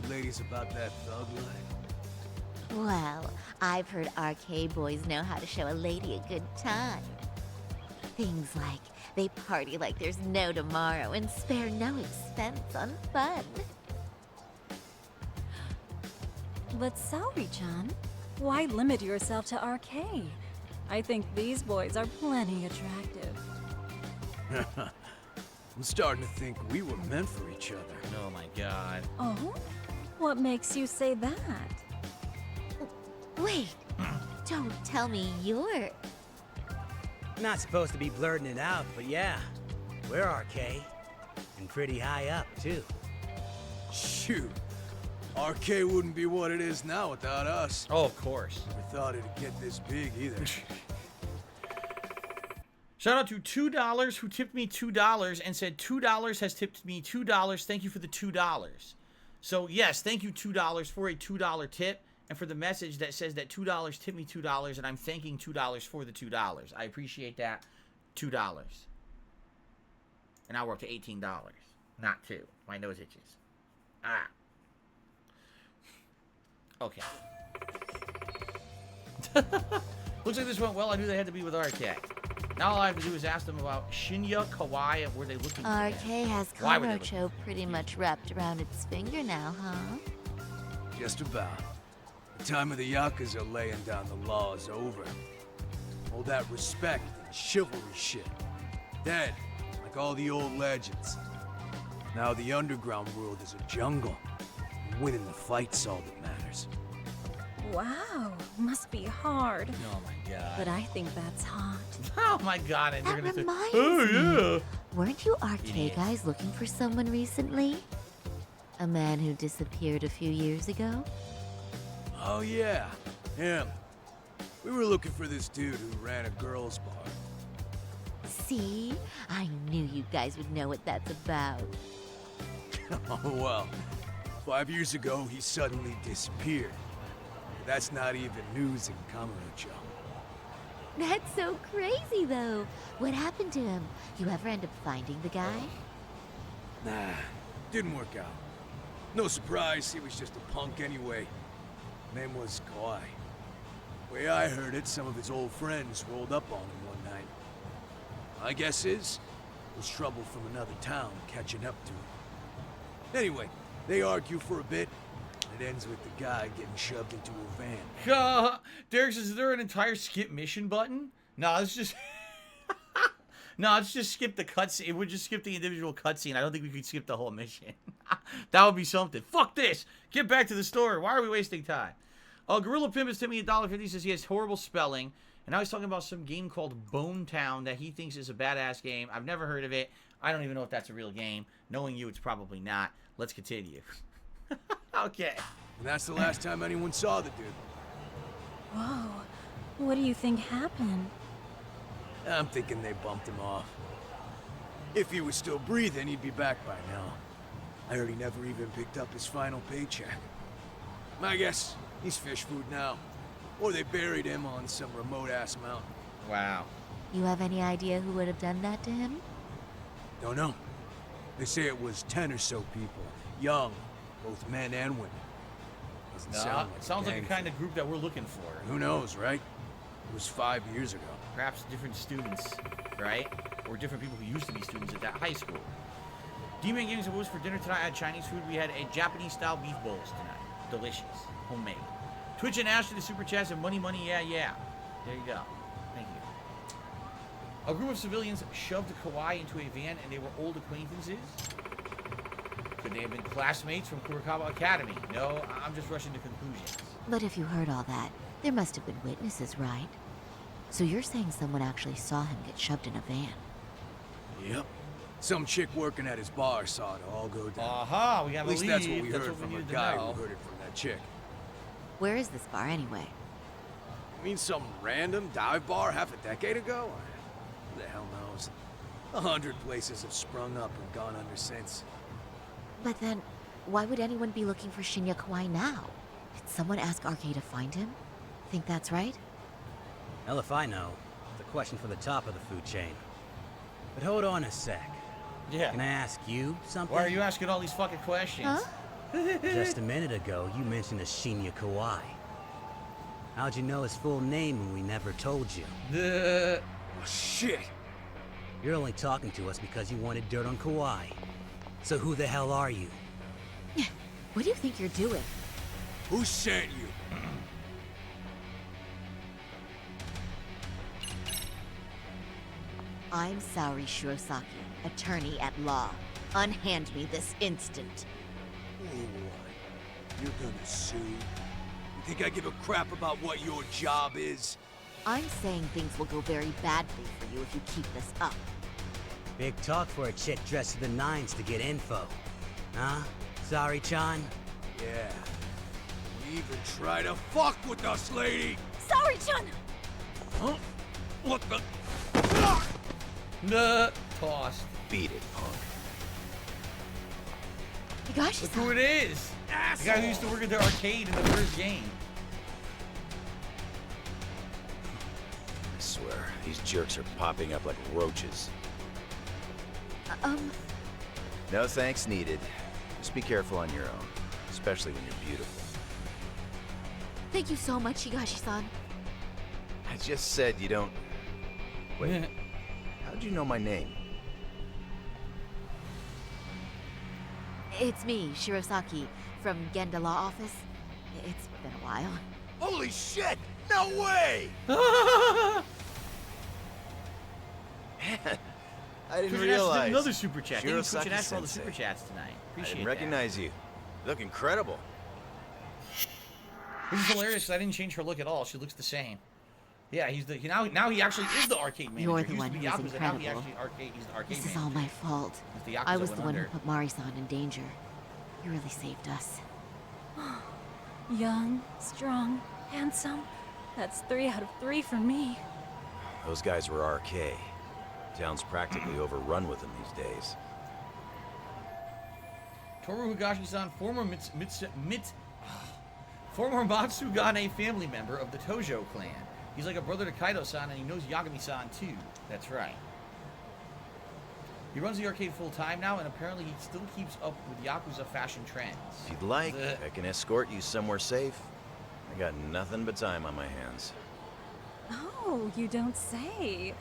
Speaker 12: You ladies about that thug life?
Speaker 7: Well, I've heard RK boys know how to show a lady a good time. Things like they party like there's no tomorrow and spare no expense on fun.
Speaker 10: But Saori-chan, why limit yourself to RK? I think these boys are plenty attractive.
Speaker 12: I'm starting to think we were meant for each other.
Speaker 1: Oh my god.
Speaker 10: Oh? What makes you say that?
Speaker 7: Wait, don't tell me you're...
Speaker 11: Not supposed to be blurting it out, but yeah, we're RK. And pretty high up, too.
Speaker 12: Shoot. RK wouldn't be what it is now without us.
Speaker 1: Oh, of course.
Speaker 12: Never thought it'd get this big either.
Speaker 1: Shout out to $2 who tipped me $2 and said $2 has tipped me $2. Thank you for the $2. So yes, thank you $2 for a $2 tip and for the message that says that $2 tipped me $2 and I'm thanking $2 for the $2. I appreciate that. $2. And now we're up to $18. Not 2. My nose itches. Ah. Okay. Looks like this went well. I knew they had to be with RK. Now all I have to do is ask them about Shinya, Kawaii, and were they looking for
Speaker 7: RK has Kamurocho pretty much wrapped around its finger now, huh?
Speaker 12: Just about. The time of the Yakuza laying down the law is over. All that respect and chivalry shit. Dead, like all the old legends. Now the underground world is a jungle. Winning the fight's all that matters.
Speaker 10: Wow, must be hard.
Speaker 1: Oh my god.
Speaker 10: But I think that's hot.
Speaker 1: Oh my god, and they're gonna say,
Speaker 7: Reminds
Speaker 1: oh
Speaker 7: me.
Speaker 1: yeah.
Speaker 7: Weren't you RK guys looking for someone recently? A man who disappeared a few years ago?
Speaker 12: Oh yeah, him. We were looking for this dude who ran a girls' bar.
Speaker 7: See? I knew you guys would know what that's about.
Speaker 12: Oh well. 5 years ago, he suddenly disappeared. That's not even news in Kamurocho.
Speaker 7: That's so crazy, though. What happened to him? You ever end up finding the guy?
Speaker 12: Nah, didn't work out. No surprise, he was just a punk anyway. Name was Kawaii. Way I heard it, some of his old friends rolled up on him one night. My guess is, it was trouble from another town catching up to him. Anyway, they argue for a bit. It ends with the guy getting shoved into a van.
Speaker 1: Derek says, is there an entire skip mission button? No, it's just... no, it's just skip the cutscene. It would just skip the individual cutscene. I don't think we could skip the whole mission. That would be something. Fuck this! Get back to the story. Why are we wasting time? Gorilla Pimp has tipped me $1.50. Says he has horrible spelling. And now he's talking about some game called Bone Town that he thinks is a badass game. I've never heard of it. I don't even know if that's a real game. Knowing you, it's probably not. Let's continue. Okay.
Speaker 12: And that's the last time anyone saw the dude.
Speaker 10: Whoa. What do you think happened?
Speaker 12: I'm thinking they bumped him off. If he was still breathing, he'd be back by now. I heard he never even picked up his final paycheck. I guess he's fish food now. Or they buried him on some remote-ass mountain.
Speaker 1: Wow.
Speaker 7: You have any idea who would have done that to him?
Speaker 12: Don't know. They say it was 10 or so people. Young. Both men and women. Doesn't sound like
Speaker 1: sounds like a kind of group that we're looking for.
Speaker 12: Who knows, right? It was 5 years ago.
Speaker 1: Perhaps different students, right? Or different people who used to be students at that high school. D-Man Gaming said, what was for dinner tonight? I had Chinese food. We had a Japanese-style beef bowls tonight. Delicious. Homemade. Twitch and Ash to the super chats and money, yeah. There you go. Thank you. A group of civilians shoved Kawaii into a van and they were old acquaintances. Could they have been classmates from Kurakawa Academy? No, I'm just rushing to conclusions.
Speaker 7: But if you heard all that, there must have been witnesses, right? So you're saying someone actually saw him get shoved in a van?
Speaker 12: Yep. Some chick working at his bar saw it all go down.
Speaker 1: Aha, we got a lead.
Speaker 12: At least that's what we heard from a guy who heard it from that chick.
Speaker 7: Where is this bar anyway?
Speaker 12: You mean some random dive bar half a decade ago? Who the hell knows? 100 places have sprung up and gone under since.
Speaker 7: But then, why would anyone be looking for Shinya Kawaii now? Did someone ask RK to find him? Think that's right?
Speaker 11: Hell if I know. It's a question for the top of the food chain. But hold on a sec.
Speaker 1: Yeah.
Speaker 11: Can I ask you something?
Speaker 1: Why are you asking all these fucking questions?
Speaker 7: Huh?
Speaker 11: Just a minute ago, you mentioned a Shinya Kawaii. How'd you know his full name when we never told you?
Speaker 1: The...
Speaker 12: Oh, shit!
Speaker 11: You're only talking to us because you wanted dirt on Kauai. So who the hell are you?
Speaker 7: What do you think you're doing?
Speaker 12: Who sent you?
Speaker 7: I'm Saori Shirosaki, attorney at law. Unhand me this instant.
Speaker 12: Or what? You're gonna sue? You think I give a crap about what your job is?
Speaker 7: I'm saying things will go very badly for you if you keep this up.
Speaker 11: Big talk for a chick dressed to the nines to get info. Huh? Sorry-chan?
Speaker 12: Yeah. You even try to fuck with us, lady!
Speaker 7: Saori-chan!
Speaker 12: Huh? What the?
Speaker 1: Tossed.
Speaker 2: Beat it, punk.
Speaker 1: Look who it is! The guy who used to work at the arcade in the first game.
Speaker 2: I swear, these jerks are popping up like roaches. No thanks needed. Just be careful on your own, especially when you're beautiful.
Speaker 7: Thank you so much, Higashi-san.
Speaker 2: I just said you don't... Wait, how'd you know my name?
Speaker 7: It's me, Shirosaki, from Genda Law Office. It's been a while.
Speaker 12: Holy shit! No way!
Speaker 2: I didn't
Speaker 1: Kuchin
Speaker 2: realize.
Speaker 1: did another super chat. Thank you,
Speaker 2: Shirosaki
Speaker 1: Kuchin, for all the
Speaker 2: Sensei.
Speaker 1: super chats tonight.
Speaker 2: I
Speaker 1: Appreciate
Speaker 2: didn't
Speaker 1: that.
Speaker 2: recognize you. You look incredible.
Speaker 1: Which is hilarious. I didn't change her look at all. She looks the same. Yeah, he's the now he actually is the arcade manager.
Speaker 7: You're
Speaker 1: He
Speaker 7: the
Speaker 1: used
Speaker 7: one
Speaker 1: to be
Speaker 7: who's
Speaker 1: Yakuza, now
Speaker 7: incredible.
Speaker 1: he's the arcade
Speaker 7: This is
Speaker 1: manager.
Speaker 7: all my fault.
Speaker 1: If the Yakuza
Speaker 7: I was
Speaker 1: went
Speaker 7: the one who
Speaker 1: under.
Speaker 7: put Mari-san in danger. You really saved us.
Speaker 10: Young, strong, handsome. That's 3 out of 3 for me.
Speaker 2: Those guys were RK. Town's practically overrun with them these days.
Speaker 1: Toru Higashi-san, former Matsugane family member of the Tojo clan. He's like a brother to Kaido-san, and he knows Yagami-san too. That's right. He runs the arcade full-time now, and apparently he still keeps up with Yakuza fashion trends.
Speaker 2: If you'd like, I can escort you somewhere safe. I got nothing but time on my hands.
Speaker 10: Oh, you don't say.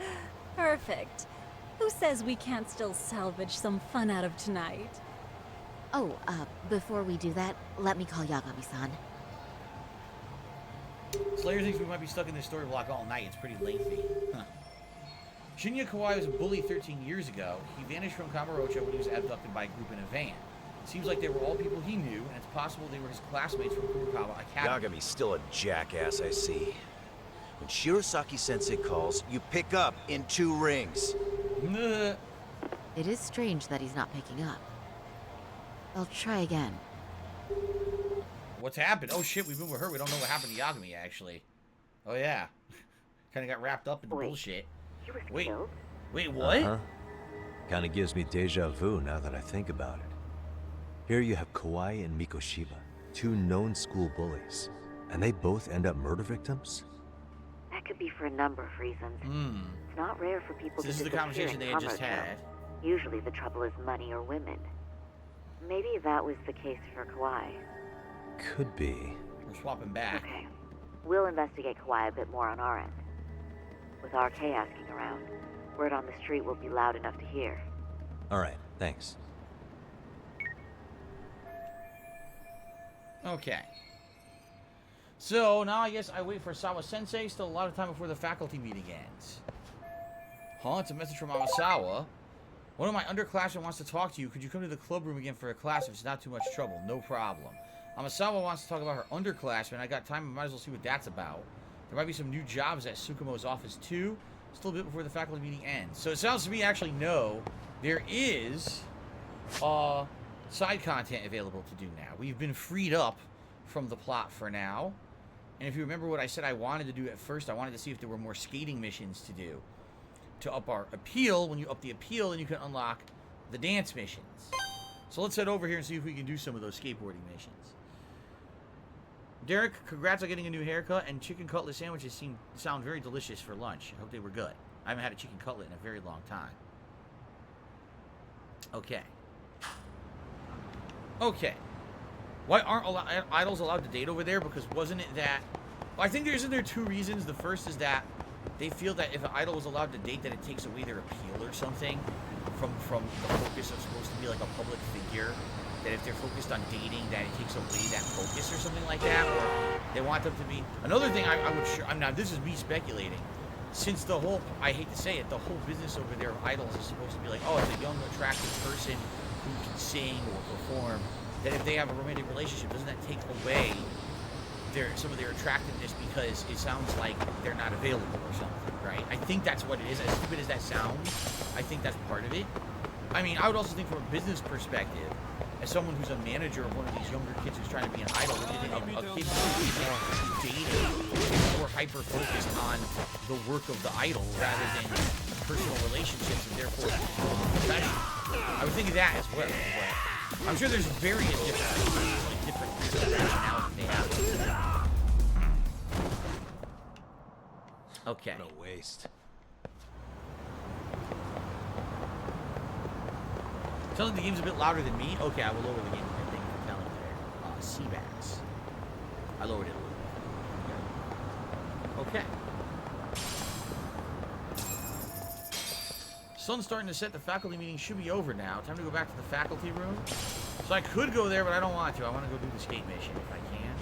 Speaker 10: Perfect. Who says we can't still salvage some fun out of tonight?
Speaker 7: Oh, before we do that, let me call Yagami-san.
Speaker 1: Slayer thinks we might be stuck in this story block all night. It's pretty lengthy. Huh. Shinya Kawai was a bully 13 years ago. He vanished from Kamurocho when he was abducted by a group in a van. It seems like they were all people he knew, and it's possible they were his classmates from Kurokawa Academy.
Speaker 2: Yagami's still a jackass, I see. When Shirosaki-sensei calls, you pick up in 2 rings.
Speaker 7: It is strange that he's not picking up. I'll try again.
Speaker 1: What's happened? Oh shit, we've been with her. We don't know what happened to Yagami, actually. Oh yeah. Kind of got wrapped up in the bullshit.
Speaker 5: He was
Speaker 1: Wait.
Speaker 5: killed?
Speaker 1: Wait, what?
Speaker 2: Kinda gives me deja vu now that I think about it. Here you have Kawai and Mikoshiba, 2 known school bullies. And they both end up murder victims?
Speaker 5: That could be for a number of reasons. It's not rare for people
Speaker 1: So this
Speaker 5: to
Speaker 1: is the
Speaker 5: disappear
Speaker 1: conversation
Speaker 5: in
Speaker 1: they had just
Speaker 5: Kamurocho.
Speaker 1: had.
Speaker 5: Usually the trouble is money or women. Maybe that was the case for Kawhi.
Speaker 2: Could be.
Speaker 1: We're swapping back.
Speaker 5: Okay. We'll investigate Kawhi a bit more on our end. With RK asking around, word on the street will be loud enough to hear.
Speaker 2: Alright, thanks.
Speaker 1: Okay. So now I guess I wait for Sawa Sensei. Still a lot of time before the faculty meeting ends. Huh? It's a message from Amasawa. One of my underclassmen wants to talk to you. Could you come to the club room again for a class if it's not too much trouble? No problem. Amasawa wants to talk about her underclassmen. I got time. I might as well see what that's about. There might be some new jobs at Tsukumo's office too. Still a bit before the faculty meeting ends. So it sounds to me actually no. There is side content available to do now. We've been freed up from the plot for now. And if you remember what I said I wanted to do at first, I wanted to see if there were more skating missions to do. To up our appeal. When you up the appeal, then you can unlock the dance missions. So let's head over here and see if we can do some of those skateboarding missions. Derek, congrats on getting a new haircut, and chicken cutlet sandwiches sound very delicious for lunch. I hope they were good. I haven't had a chicken cutlet in a very long time. Okay. Okay. Why aren't idols allowed to date over there? Because wasn't it that... I think isn't there two reasons. The first is that they feel that if an idol was allowed to date, that it takes away their appeal or something from the focus of supposed to be like a public figure. That if they're focused on dating, that it takes away that focus or something like that. Or they want them to be. Another thing I would sure. I'm now this is me speculating. Since the whole, I hate to say it, the whole business over there of idols is supposed to be like, oh, it's a young, attractive person who can sing or perform. That if they have a romantic relationship, doesn't that take away some of their attractiveness because it sounds like they're not available or something, right? I think that's what it is. As stupid as that sounds, I think that's part of it. I mean, I would also think from a business perspective, as someone who's a manager of one of these younger kids who's trying to be an idol, what do you think a kid who's dating is more hyper-focused on the work of the idol rather than personal relationships and therefore professional? I would think of that as well. But I'm sure there's various different rationales they have. Okay.
Speaker 2: What a waste.
Speaker 1: Sounds like the game's a bit louder than me. Okay, I will lower the game a bit. Thank you for telling me there. Seabass. I lowered it a little bit. Okay. Sun's starting to set. The faculty meeting should be over now. Time to go back to the faculty room. So I could go there, but I don't want to. I want to go do the skate mission if I can.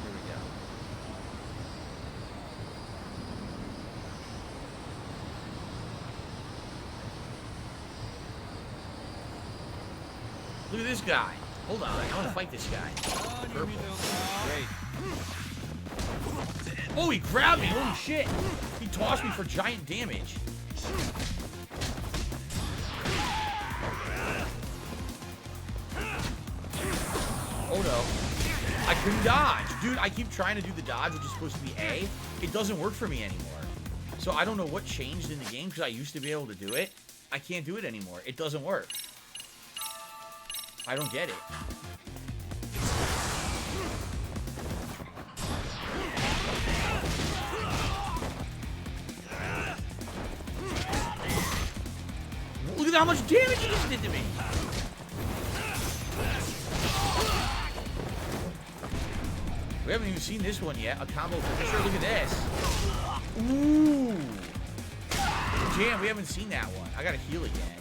Speaker 1: Here we go. Look at this guy. Hold on. I want to fight this guy. Purple. Great. Oh, he grabbed me. Holy shit. He tossed me for giant damage. Oh, no. I couldn't dodge. Dude, I keep trying to do the dodge, which is supposed to be A. It doesn't work for me anymore. So I don't know what changed in the game, because I used to be able to do it. I can't do it anymore. It doesn't work. I don't get it. Look at how much damage he just did to me. We haven't even seen this one yet. A combo finisher. Look at this. Ooh. Jam, we haven't seen that one. I gotta heal again.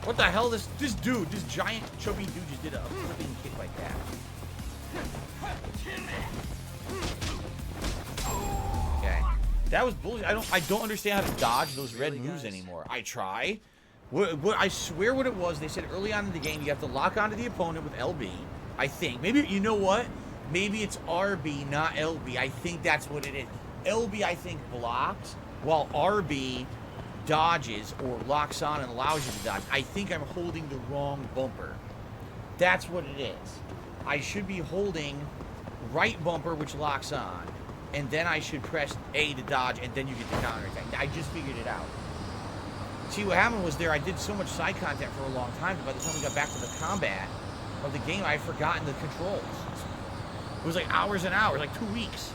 Speaker 1: What the hell? This giant chubby dude just did a flipping kick like that. Okay. That was bullshit. I don't understand how to dodge those red moves anymore. I try. I swear what it was, they said early on in the game you have to lock onto the opponent with LB. I think. Maybe, you know what? Maybe it's RB, not LB. I think that's what it is. LB, I think, blocks, while RB dodges or locks on and allows you to dodge. I think I'm holding the wrong bumper. That's what it is. I should be holding right bumper, which locks on, and then I should press A to dodge, and then you get the counter attack. I just figured it out. See, what happened was I did so much side contact for a long time that by the time we got back to the combat of the game, I had forgotten the controls. It was like hours and hours, like 2 weeks.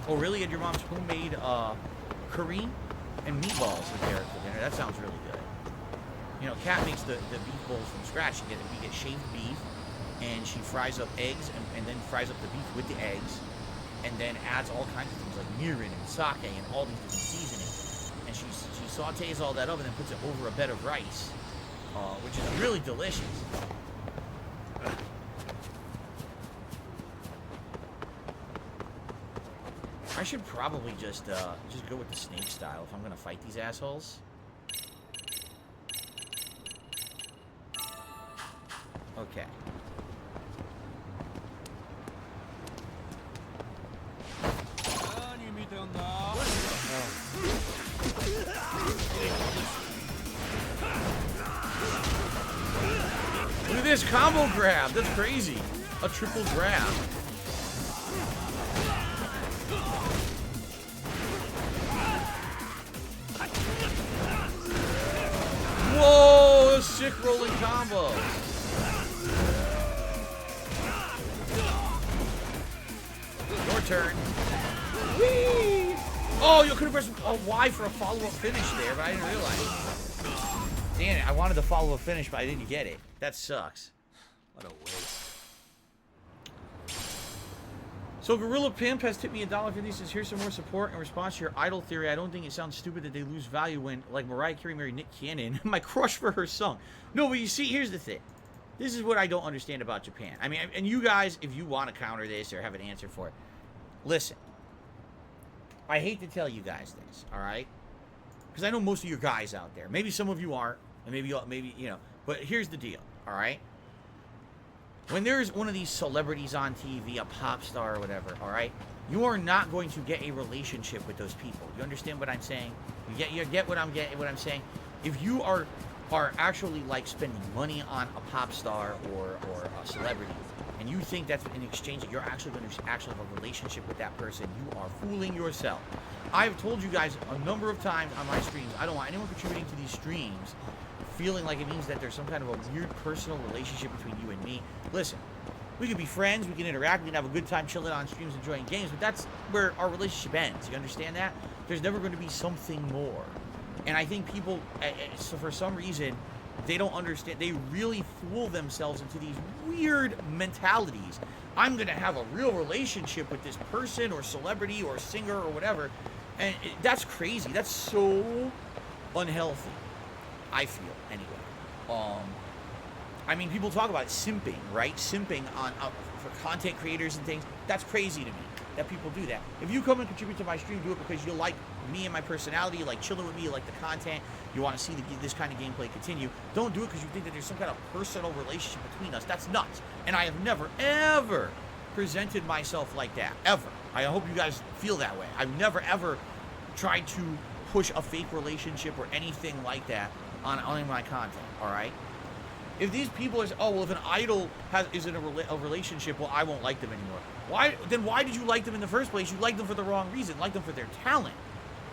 Speaker 1: Oh, really? You had your mom's homemade curry and meatballs with there for dinner? That sounds really good. You know, Kat makes the beef bowls from scratch. We get shaved beef, and she fries up eggs, and then fries up the beef with the eggs, and then adds all kinds of things like mirin and sake and all these different seasonings. And she sautés all that up and then puts it over a bed of rice, which is really delicious. I should probably just go with the snake style if I'm gonna fight these assholes. Okay. Look at this combo grab. That's crazy. A triple grab. Whoa, a sick rolling combo. Your turn. Whee! Oh, you could have pressed Y for a follow-up finish there, but I didn't realize. Damn it, I wanted the follow-up finish, but I didn't get it. That sucks.
Speaker 2: What a waste.
Speaker 1: So Gorilla Pimp has tipped me $1.50. Says, here's some more support in response to your idol theory. I don't think it sounds stupid that they lose value when, like, Mariah Carey married Nick Cannon. My crush for her song. No, but you see, here's the thing. This is what I don't understand about Japan. I mean, and you guys, if you want to counter this or have an answer for it, listen. I hate to tell you guys this, all right? Because I know most of you guys out there. Maybe some of you aren't, and maybe you know. But here's the deal, all right? When there's one of these celebrities on TV, a pop star or whatever, all right, you are not going to get a relationship with those people. You understand what I'm saying? You get what I'm saying? If you are actually like spending money on a pop star or a celebrity, and you think that's in exchange that you're actually going to actually have a relationship with that person, you are fooling yourself. I've told you guys a number of times on my streams, I don't want anyone contributing to these streams feeling like it means that there's some kind of a weird personal relationship between you and me. Listen, we can be friends, we can interact, we can have a good time chilling on streams, enjoying games, but that's where our relationship ends. You understand that? There's never going to be something more. And I think people, so for some reason, they don't understand. They really fool themselves into these weird mentalities. I'm going to have a real relationship with this person or celebrity or singer or whatever. And that's crazy. That's so unhealthy, I feel, anyway. I mean, people talk about simping, right? Simping on for content creators and things. That's crazy to me that people do that. If you come and contribute to my stream, do it because you like me and my personality, you like chilling with me, you like the content, you want to see this kind of gameplay continue. Don't do it because you think that there's some kind of personal relationship between us. That's nuts. And I have never, ever presented myself like that. Ever. I hope you guys feel that way. I've never, ever tried to push a fake relationship or anything like that on my content, all right? If these people are, oh, well, if an idol is in a relationship, well, I won't like them anymore. Why did you like them in the first place? You like them for the wrong reason. Like them for their talent.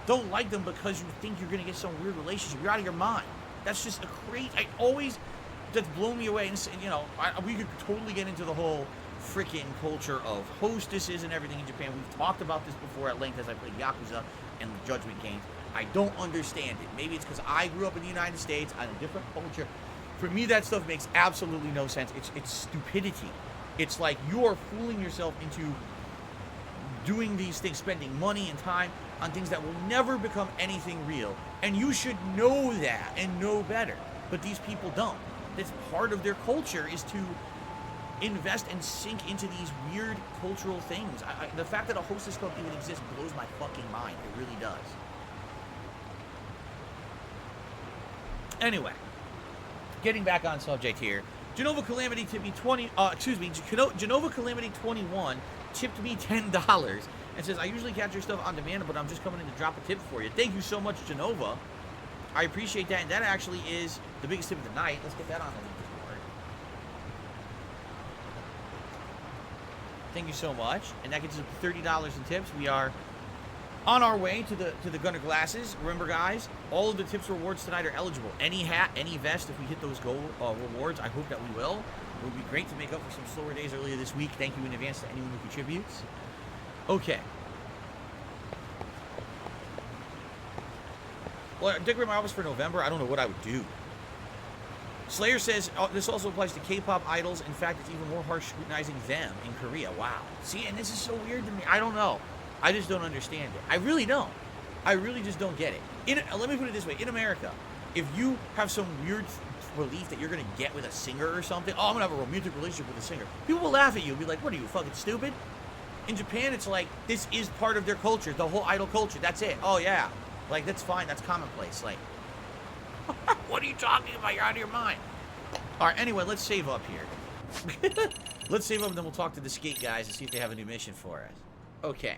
Speaker 1: Don't like them because you think you're going to get some weird relationship. You're out of your mind. That's just a crazy, that's blown me away. And you know, we could totally get into the whole freaking culture of hostesses and everything in Japan. We've talked about this before at length as I played Yakuza and the Judgment games. I don't understand it. Maybe it's because I grew up in the United States on a different culture. For me, that stuff makes absolutely no sense. It's stupidity. It's like you're fooling yourself into doing these things, spending money and time on things that will never become anything real. And you should know that and know better. But these people don't. That's part of their culture, is to invest and sink into these weird cultural things. The fact that a hostess club even exists blows my fucking mind. It really does. Anyway, getting back on subject here. Genova Calamity tipped me Genova Calamity 21 tipped me $10 and says, I usually catch your stuff on demand, but I'm just coming in to drop a tip for you. Thank you so much, Genova. I appreciate that, and that actually is the biggest tip of the night. Let's get that on the board. Thank you so much, and that gets us $30 in tips. We are on our way to the Gunner glasses. Remember, guys, all of the tips rewards tonight are eligible. Any hat, any vest, if we hit those goal rewards, I hope that we will. It would be great to make up for some slower days earlier this week. Thank you in advance to anyone who contributes. Okay. Well, decorate my office for November. I don't know what I would do. Slayer says, this also applies to K-pop idols. In fact, it's even more harsh scrutinizing them in Korea. Wow. See, and this is so weird to me. I don't know. I just don't understand it. I really don't. I really just don't get it. Let me put it this way. In America, if you have some weird belief that you're going to get with a singer or something, oh, I'm going to have a romantic relationship with a singer, people will laugh at you and be like, what are you, fucking stupid? In Japan, it's like, this is part of their culture, the whole idol culture. That's it. Oh, yeah. Like, that's fine. That's commonplace. Like, what are you talking about? You're out of your mind. All right, anyway, let's save up here. Let's save up, and then we'll talk to the skate guys and see if they have a new mission for us. Okay.